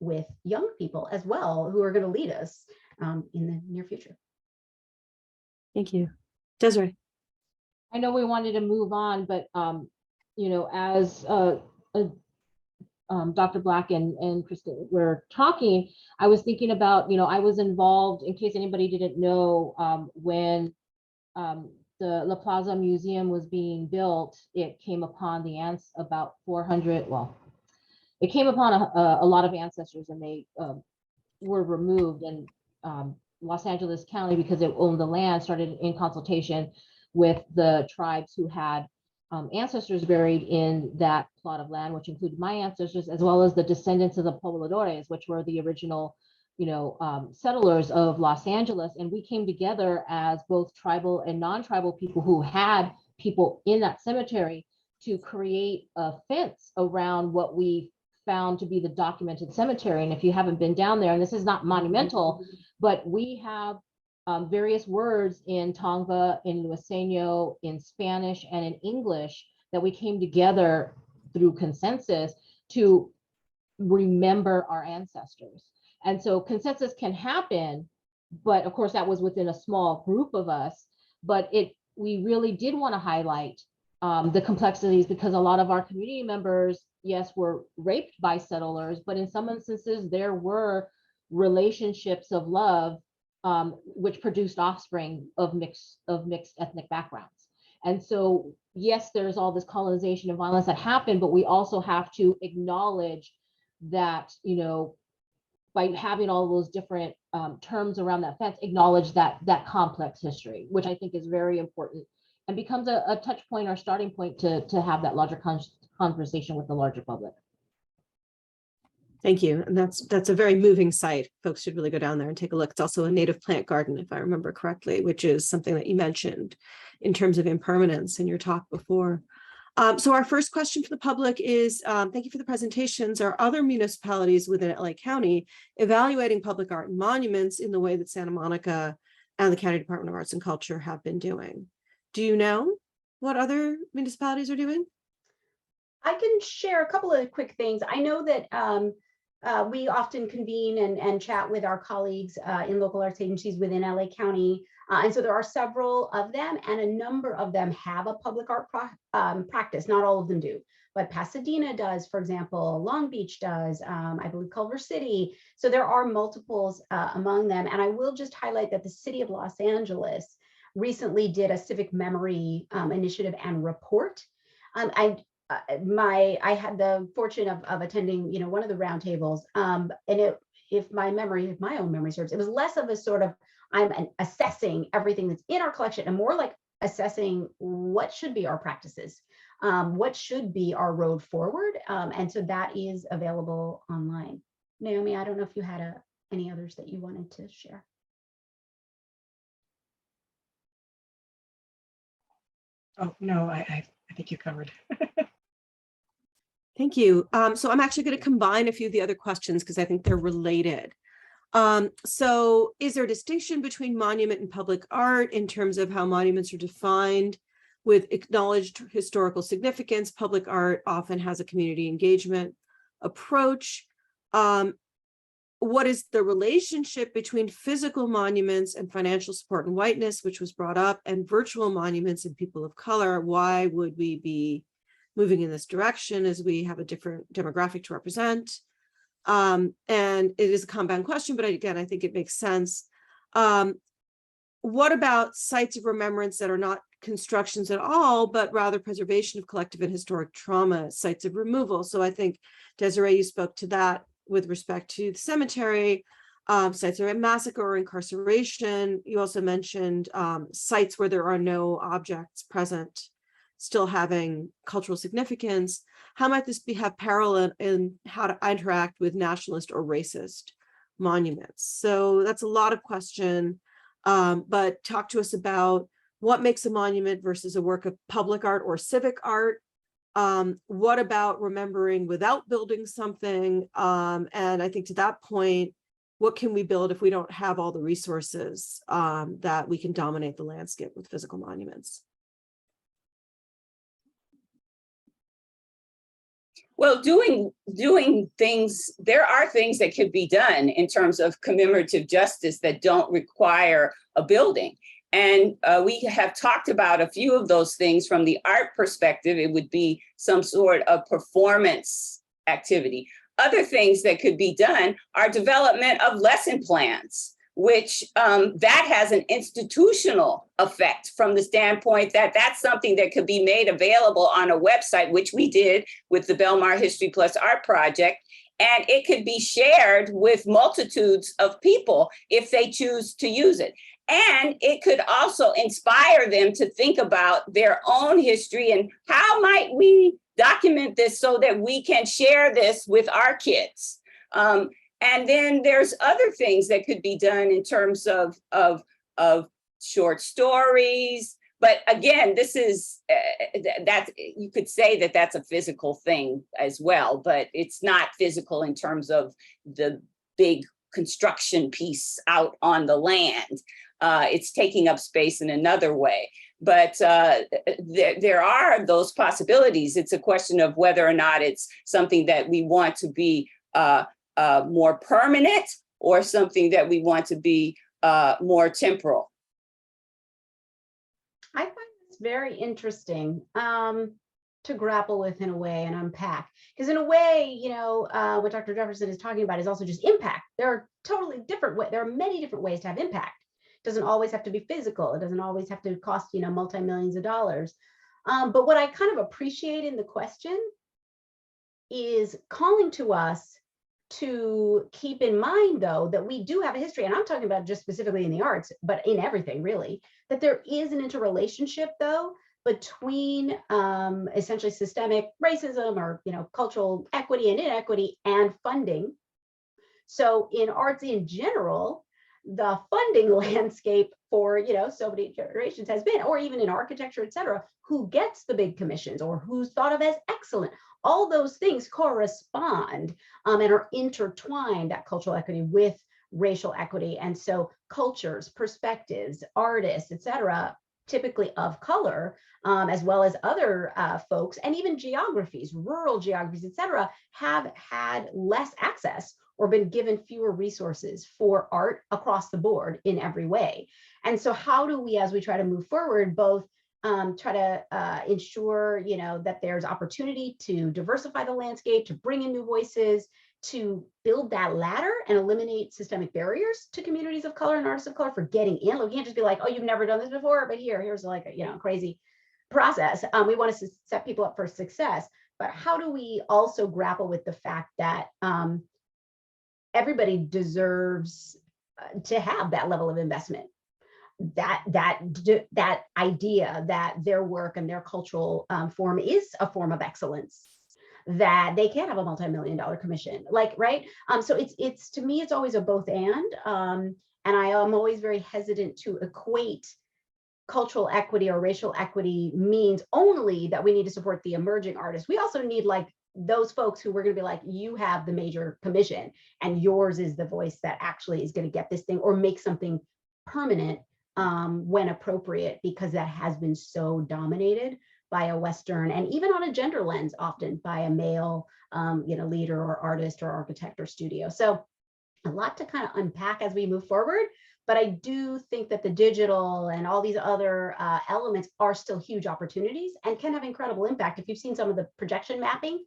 with young people as well, who are going to lead us in the near future. Thank you. Desiree. I know we wanted to move on, but as Dr. Black and Kristen were talking, I was thinking about, I was involved, in case anybody didn't know, when the La Plaza Museum was being built, it came upon the ants about 400, it came upon a lot of ancestors, and they were removed, and Los Angeles County, because it owned the land, started in consultation with the tribes who had ancestors buried in that plot of land, which included my ancestors, as well as the descendants of the pobladores, which were the original settlers of Los Angeles. And we came together as both tribal and non-tribal people who had people in that cemetery to create a fence around what we found to be the documented cemetery. And if you haven't been down there, and this is not monumental, but we have various words in Tongva, in Luiseño, in Spanish, and in English that we came together through consensus to remember our ancestors. And so consensus can happen, but of course that was within a small group of us, but we really did want to highlight the complexities, because a lot of our community members, yes, were raped by settlers, but in some instances there were relationships of love which produced offspring of mixed ethnic backgrounds. And so, yes, there's all this colonization and violence that happened, but we also have to acknowledge that, by having all those different terms around that fence, acknowledge that complex history, which I think is very important and becomes a touch point or starting point to have that larger conversation with the larger public. Thank you. And that's a very moving site. Folks should really go down there and take a look. It's also a native plant garden, if I remember correctly, which is something that you mentioned in terms of impermanence in your talk before. So our first question for the public is, thank you for the presentations. Are other municipalities within LA County evaluating public art and monuments in the way that Santa Monica and the County Department of Arts and Culture have been doing? Do you know what other municipalities are doing? I can share a couple of quick things. I know that we often convene and chat with our colleagues in local arts agencies within LA County. And so there are several of them, and a number of them have a public art practice. Not all of them do, but Pasadena does, for example, Long Beach does, I believe Culver City. So there are multiples among them. And I will just highlight that the city of Los Angeles recently did a civic memory initiative and report. I had the fortune of attending, one of the roundtables, and if my own memory serves, it was less of a sort of I'm assessing everything that's in our collection, and more like assessing what should be our practices, what should be our road forward, and so that is available online. Naomi, I don't know if you had any others that you wanted to share. Oh, no, I think you covered. Thank you. So I'm actually going to combine a few of the other questions because I think they're related. So is there a distinction between monument and public art in terms of how monuments are defined with acknowledged historical significance? Public art often has a community engagement approach. What is the relationship between physical monuments and financial support and whiteness, which was brought up, and virtual monuments and people of color? Why would we be moving in this direction as we have a different demographic to represent? And it is a compound question, but again, I think it makes sense. What about sites of remembrance that are not constructions at all, but rather preservation of collective and historic trauma, sites of removal? So I think, Desiree, you spoke to that with respect to the cemetery, sites of massacre or incarceration. You also mentioned sites where there are no objects present still having cultural significance. How might this have parallel in how to interact with nationalist or racist monuments? So that's a lot of question, but talk to us about what makes a monument versus a work of public art or civic art. What about remembering without building something? And I think to that point, what can we build if we don't have all the resources that we can dominate the landscape with physical monuments? Well, doing things, there are things that could be done in terms of commemorative justice that don't require a building. And we have talked about a few of those things from the art perspective. It would be some sort of performance activity. Other things that could be done are development of lesson plans, which that has an institutional effect from the standpoint that that's something that could be made available on a website, which we did with the Belmar History Plus Art Project. And it could be shared with multitudes of people if they choose to use it. And it could also inspire them to think about their own history and how might we document this so that we can share this with our kids. And then there's other things that could be done in terms of short stories. But again, this is, that you could say that that's a physical thing as well, but it's not physical in terms of the big construction piece out on the land. It's taking up space in another way. But there are those possibilities. It's a question of whether or not it's something that we want to be more permanent or something that we want to be more temporal. I find this very interesting to grapple with in a way and unpack. Because in a way, you know, what Dr. Jefferson is talking about is also just impact. There are totally different ways. There are many different ways to have impact. It doesn't always have to be physical. It doesn't always have to cost, you know, multi-millions of dollars. But what I kind of appreciate in the question is calling to us to keep in mind, though, that we do have a history, and I'm talking about just specifically in the arts, but in everything really, that there is an interrelationship, though, between essentially systemic racism or, you know, cultural equity and inequity and funding. So in arts in general, the funding landscape for, you know, so many generations has been, or even in architecture, et cetera, who gets the big commissions or who's thought of as excellent. All those things correspond and are intertwined, that cultural equity with racial equity. And so cultures, perspectives, artists, et cetera, typically of color, as well as other folks, and even geographies, rural geographies, et cetera, have had less access or been given fewer resources for art across the board in every way. And so how do we, as we try to move forward, both try to ensure, you know, that there's opportunity to diversify the landscape, to bring in new voices, to build that ladder and eliminate systemic barriers to communities of color and artists of color for getting in. Like, you can't just be like, oh, you've never done this before, but here's like a, you know, crazy process. We want to set people up for success, but how do we also grapple with the fact that everybody deserves to have that level of investment? That idea that their work and their cultural form is a form of excellence, that they can have a multi-million-dollar commission, like, right? So it's to me, it's always a both and I am always very hesitant to equate cultural equity or racial equity means only that we need to support the emerging artists. We also need like those folks who we're going to be like, you have the major commission and yours is the voice that actually is going to get this thing or make something permanent when appropriate, because that has been so dominated by a Western and even on a gender lens, often by a male, you know, leader or artist or architect or studio. So a lot to kind of unpack as we move forward. But I do think that the digital and all these other elements are still huge opportunities and can have incredible impact. If you've seen some of the projection mapping,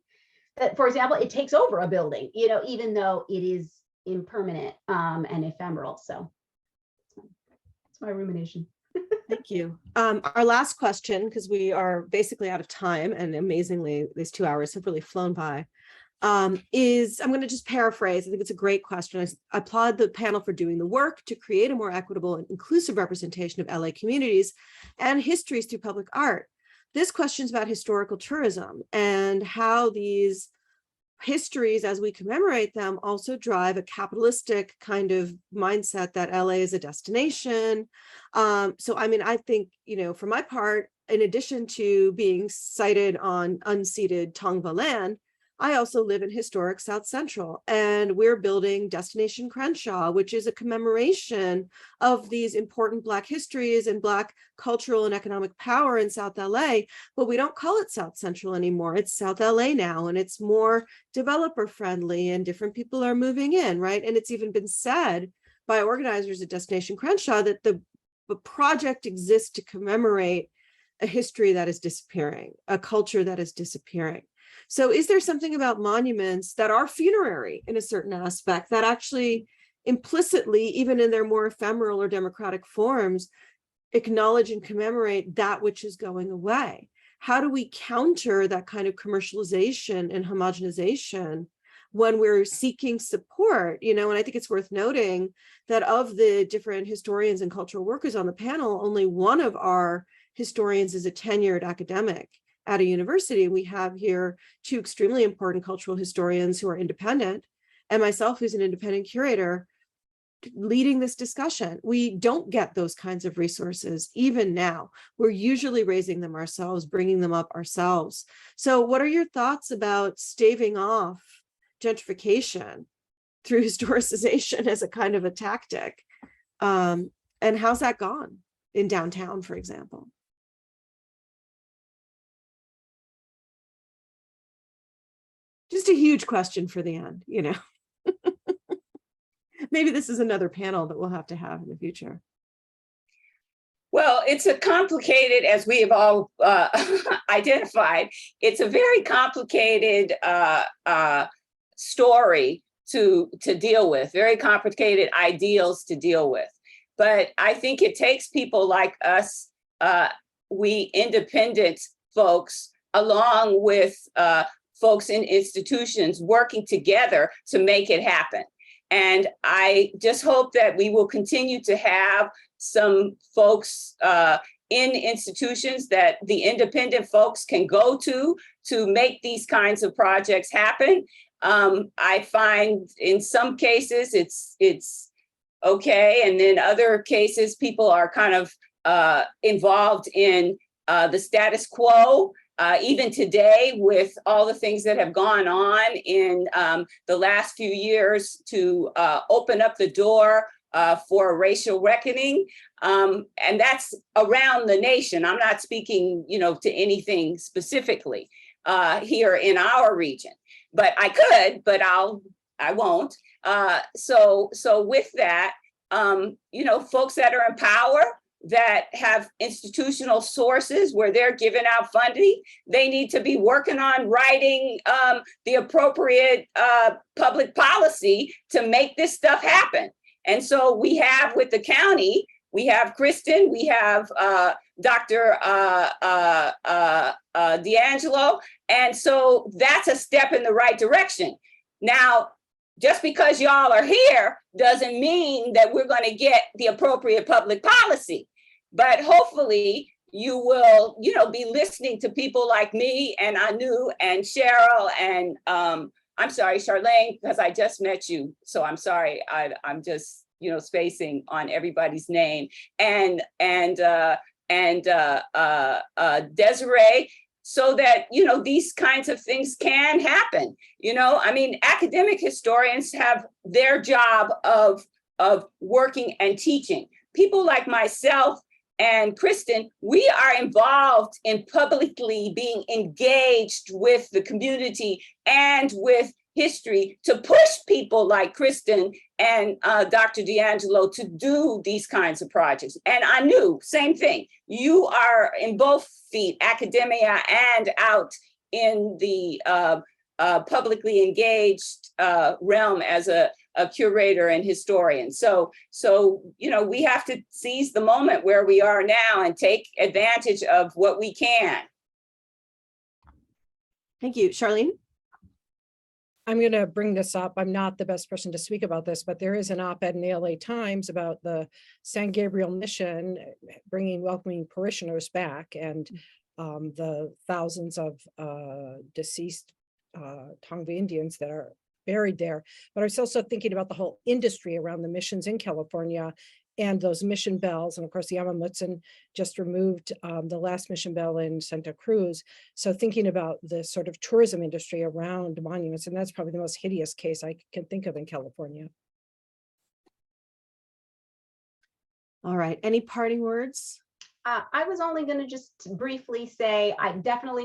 that, for example, it takes over a building, you know, even though it is impermanent and ephemeral. So that's my rumination. Thank you. Our last question, because we are basically out of time, and amazingly, these 2 hours have really flown by, is, I'm going to just paraphrase. I think it's a great question. I applaud the panel for doing the work to create a more equitable and inclusive representation of LA communities and histories through public art. This question is about historical tourism and how these histories, as we commemorate them, also drive a capitalistic kind of mindset that LA is a destination. So, I mean, I think, you know, for my part, in addition to being sited on unceded Tongva land, I also live in historic South Central, and we're building Destination Crenshaw, which is a commemoration of these important Black histories and Black cultural and economic power in South LA, but we don't call it South Central anymore. It's South LA now, and it's more developer friendly, and different people are moving in, right? And it's even been said by organizers at Destination Crenshaw that the project exists to commemorate a history that is disappearing, a culture that is disappearing. So is there something about monuments that are funerary in a certain aspect that actually implicitly, even in their more ephemeral or democratic forms, acknowledge and commemorate that which is going away? How do we counter that kind of commercialization and homogenization when we're seeking support? And I think it's worth noting that of the different historians and cultural workers on the panel, only one of our historians is a tenured academic at a university. We have here two extremely important cultural historians who are independent, and myself, who's an independent curator, leading this discussion. We don't get those kinds of resources even now. We're usually raising them ourselves, bringing them up ourselves. So what are your thoughts about staving off gentrification through historicization as a kind of a tactic? And how's that gone in downtown, for example? Just a huge question for the end, Maybe this is another panel that we'll have to have in the future. Well, it's a complicated, as we have all identified, it's a very complicated story to deal with, very complicated ideals to deal with. But I think it takes people like us, we independent folks, along with folks in institutions working together to make it happen. And I just hope that we will continue to have some folks in institutions that the independent folks can go to make these kinds of projects happen. I find in some cases it's okay, and in other cases people are kind of involved in the status quo. Even today, with all the things that have gone on in the last few years to open up the door for racial reckoning, and that's around the nation. I'm not speaking, to anything specifically here in our region, but I could, but I won't. So with that, folks that are in power, that have institutional sources where they're giving out funding, they need to be working on writing the appropriate public policy to make this stuff happen. And so we have with the county, we have Kristen, we have Dr. D'Angelo, and so that's a step in the right direction. Now, just because y'all are here doesn't mean that we're going to get the appropriate public policy. But hopefully you will, be listening to people like me and Anu and Cheryl and I'm sorry, Charlene, because I just met you. So I'm sorry, I'm just, spacing on everybody's name. And Desiree, so that, these kinds of things can happen. Academic historians have their job of working and teaching. People like myself and Kristen, we are involved in publicly being engaged with the community and with history to push people like Kristen and Dr. D'Angelo to do these kinds of projects. And I knew, same thing, you are in both feet, academia and out in the publicly engaged realm as a curator and historian. So we have to seize the moment where we are now and take advantage of what we can. Thank you. Charlene? I'm going to bring this up. I'm not the best person to speak about this, but there is an op-ed in the LA Times about the San Gabriel mission welcoming parishioners back, and the thousands of deceased Tongva Indians that are buried there. But I was also thinking about the whole industry around the missions in California and those mission bells. And of course, the Amamutsan just removed the last mission bell in Santa Cruz. So thinking about the sort of tourism industry around monuments, and that's probably the most hideous case I can think of in California. All right, any parting words? I was only going to just briefly say,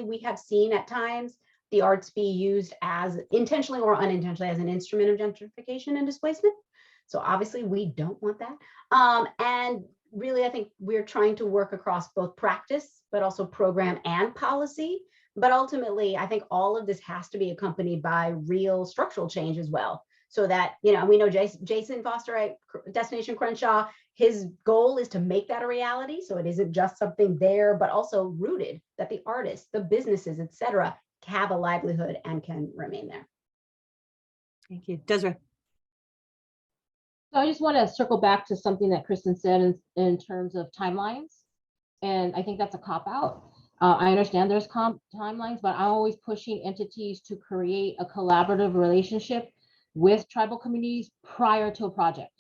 we have seen at times the arts be used as intentionally or unintentionally as an instrument of gentrification and displacement. So obviously we don't want that. And really, I think we're trying to work across both practice, but also program and policy. But ultimately, I think all of this has to be accompanied by real structural change as well. So that, we know Jason Foster at Destination Crenshaw, his goal is to make that a reality. So it isn't just something there, but also rooted that the artists, the businesses, et cetera, have a livelihood and can remain there. Thank you. Desiree. So I just want to circle back to something that Kristen said in terms of timelines. And I think that's a cop-out. I understand there's timelines, but I'm always pushing entities to create a collaborative relationship with tribal communities prior to a project,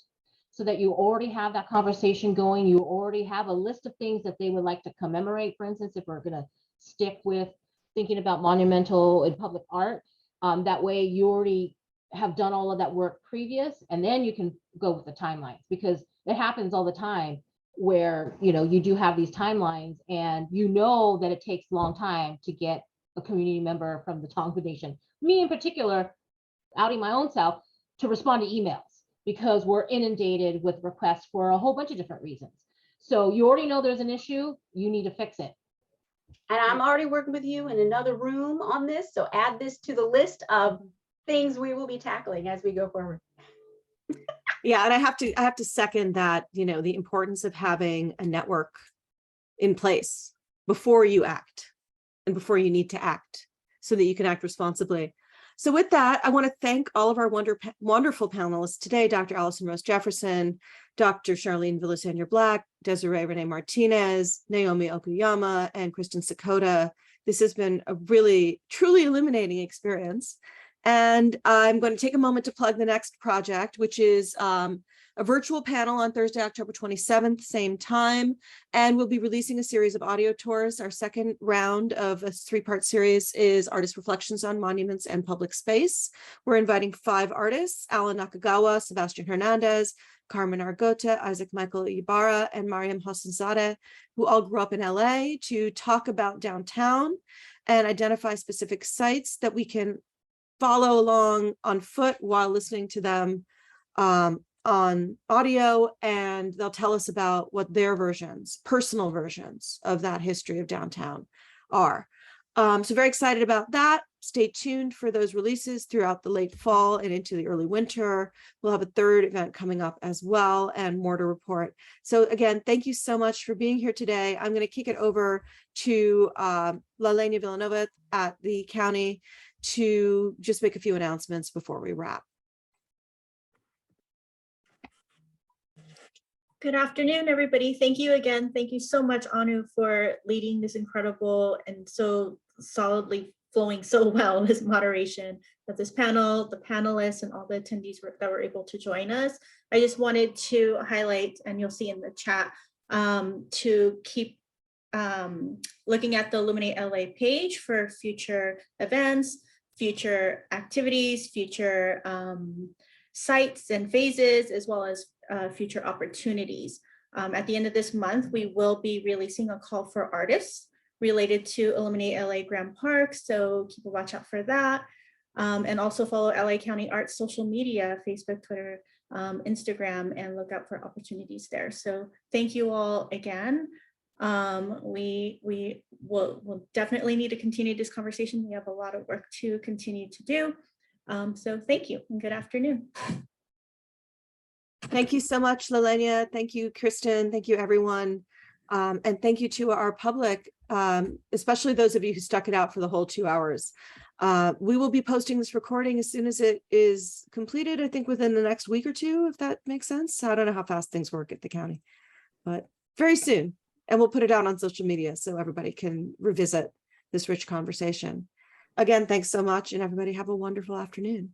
so that you already have that conversation going. You already have a list of things that they would like to commemorate. For instance, if we're going to stick with thinking about monumental and public art, that way you already have done all of that work previous, and then you can go with the timelines, because it happens all the time where you do have these timelines and that it takes a long time to get a community member from the Tonga Nation, me in particular, outing my own self, to respond to emails, because we're inundated with requests for a whole bunch of different reasons. So you already know there's an issue, you need to fix it. And I'm already working with you in another room on this. So add this to the list of things we will be tackling as we go forward. Yeah, and I have to second that, the importance of having a network in place before you act and before you need to act, so that you can act responsibly. So with that, I want to thank all of our wonderful panelists today, Dr. Allison Rose Jefferson, Dr. Charlene Villasanya-Black, Desiree Martinez, Naomi Okuyama, and Kristen Sakota. This has been a really, truly illuminating experience. And I'm going to take a moment to plug the next project, which is a virtual panel on Thursday, October 27th, same time. And we'll be releasing a series of audio tours. Our second round of a 3-part series is Artist Reflections on Monuments and Public Space. We're inviting 5 artists: Alan Nakagawa, Sebastian Hernandez, Carmen Argota, Isaac Michael Ibarra, and Mariam Hassanzadeh, who all grew up in LA, to talk about downtown and identify specific sites that we can follow along on foot while listening to them on audio, and they'll tell us about what their personal versions of that history of downtown are. So very excited about that. Stay tuned for those releases throughout the late fall and into the early winter. We'll have a 3rd event coming up as well, and more to report. So again, thank you so much for being here today. I'm going to kick it over to Lalenia Villanova at the county to just make a few announcements before we wrap. Good afternoon, everybody. Thank you again. Thank you so much, Anu, for leading this incredible and so solidly flowing so well, this moderation of this panel, the panelists, and all the attendees that were able to join us. I just wanted to highlight, and you'll see in the chat, to keep looking at the Illuminate LA page for future events, future activities, future sites and phases, as well as future opportunities. At the end of this month, we will be releasing a call for artists related to Illuminate LA Grand Park, so keep a watch out for that. And also follow LA County Arts social media, Facebook, Twitter, Instagram, and look out for opportunities there. So thank you all again. We will definitely need to continue this conversation. We have a lot of work to continue to do. So thank you and good afternoon. Thank you so much, Lalenia. Thank you, Kristen. Thank you, everyone. And thank you to our public, especially those of you who stuck it out for the whole 2 hours. We will be posting this recording as soon as it is completed, I think within the next week or 2, if that makes sense. I don't know how fast things work at the county, but very soon. And we'll put it out on social media so everybody can revisit this rich conversation. Again, thanks so much, and everybody have a wonderful afternoon.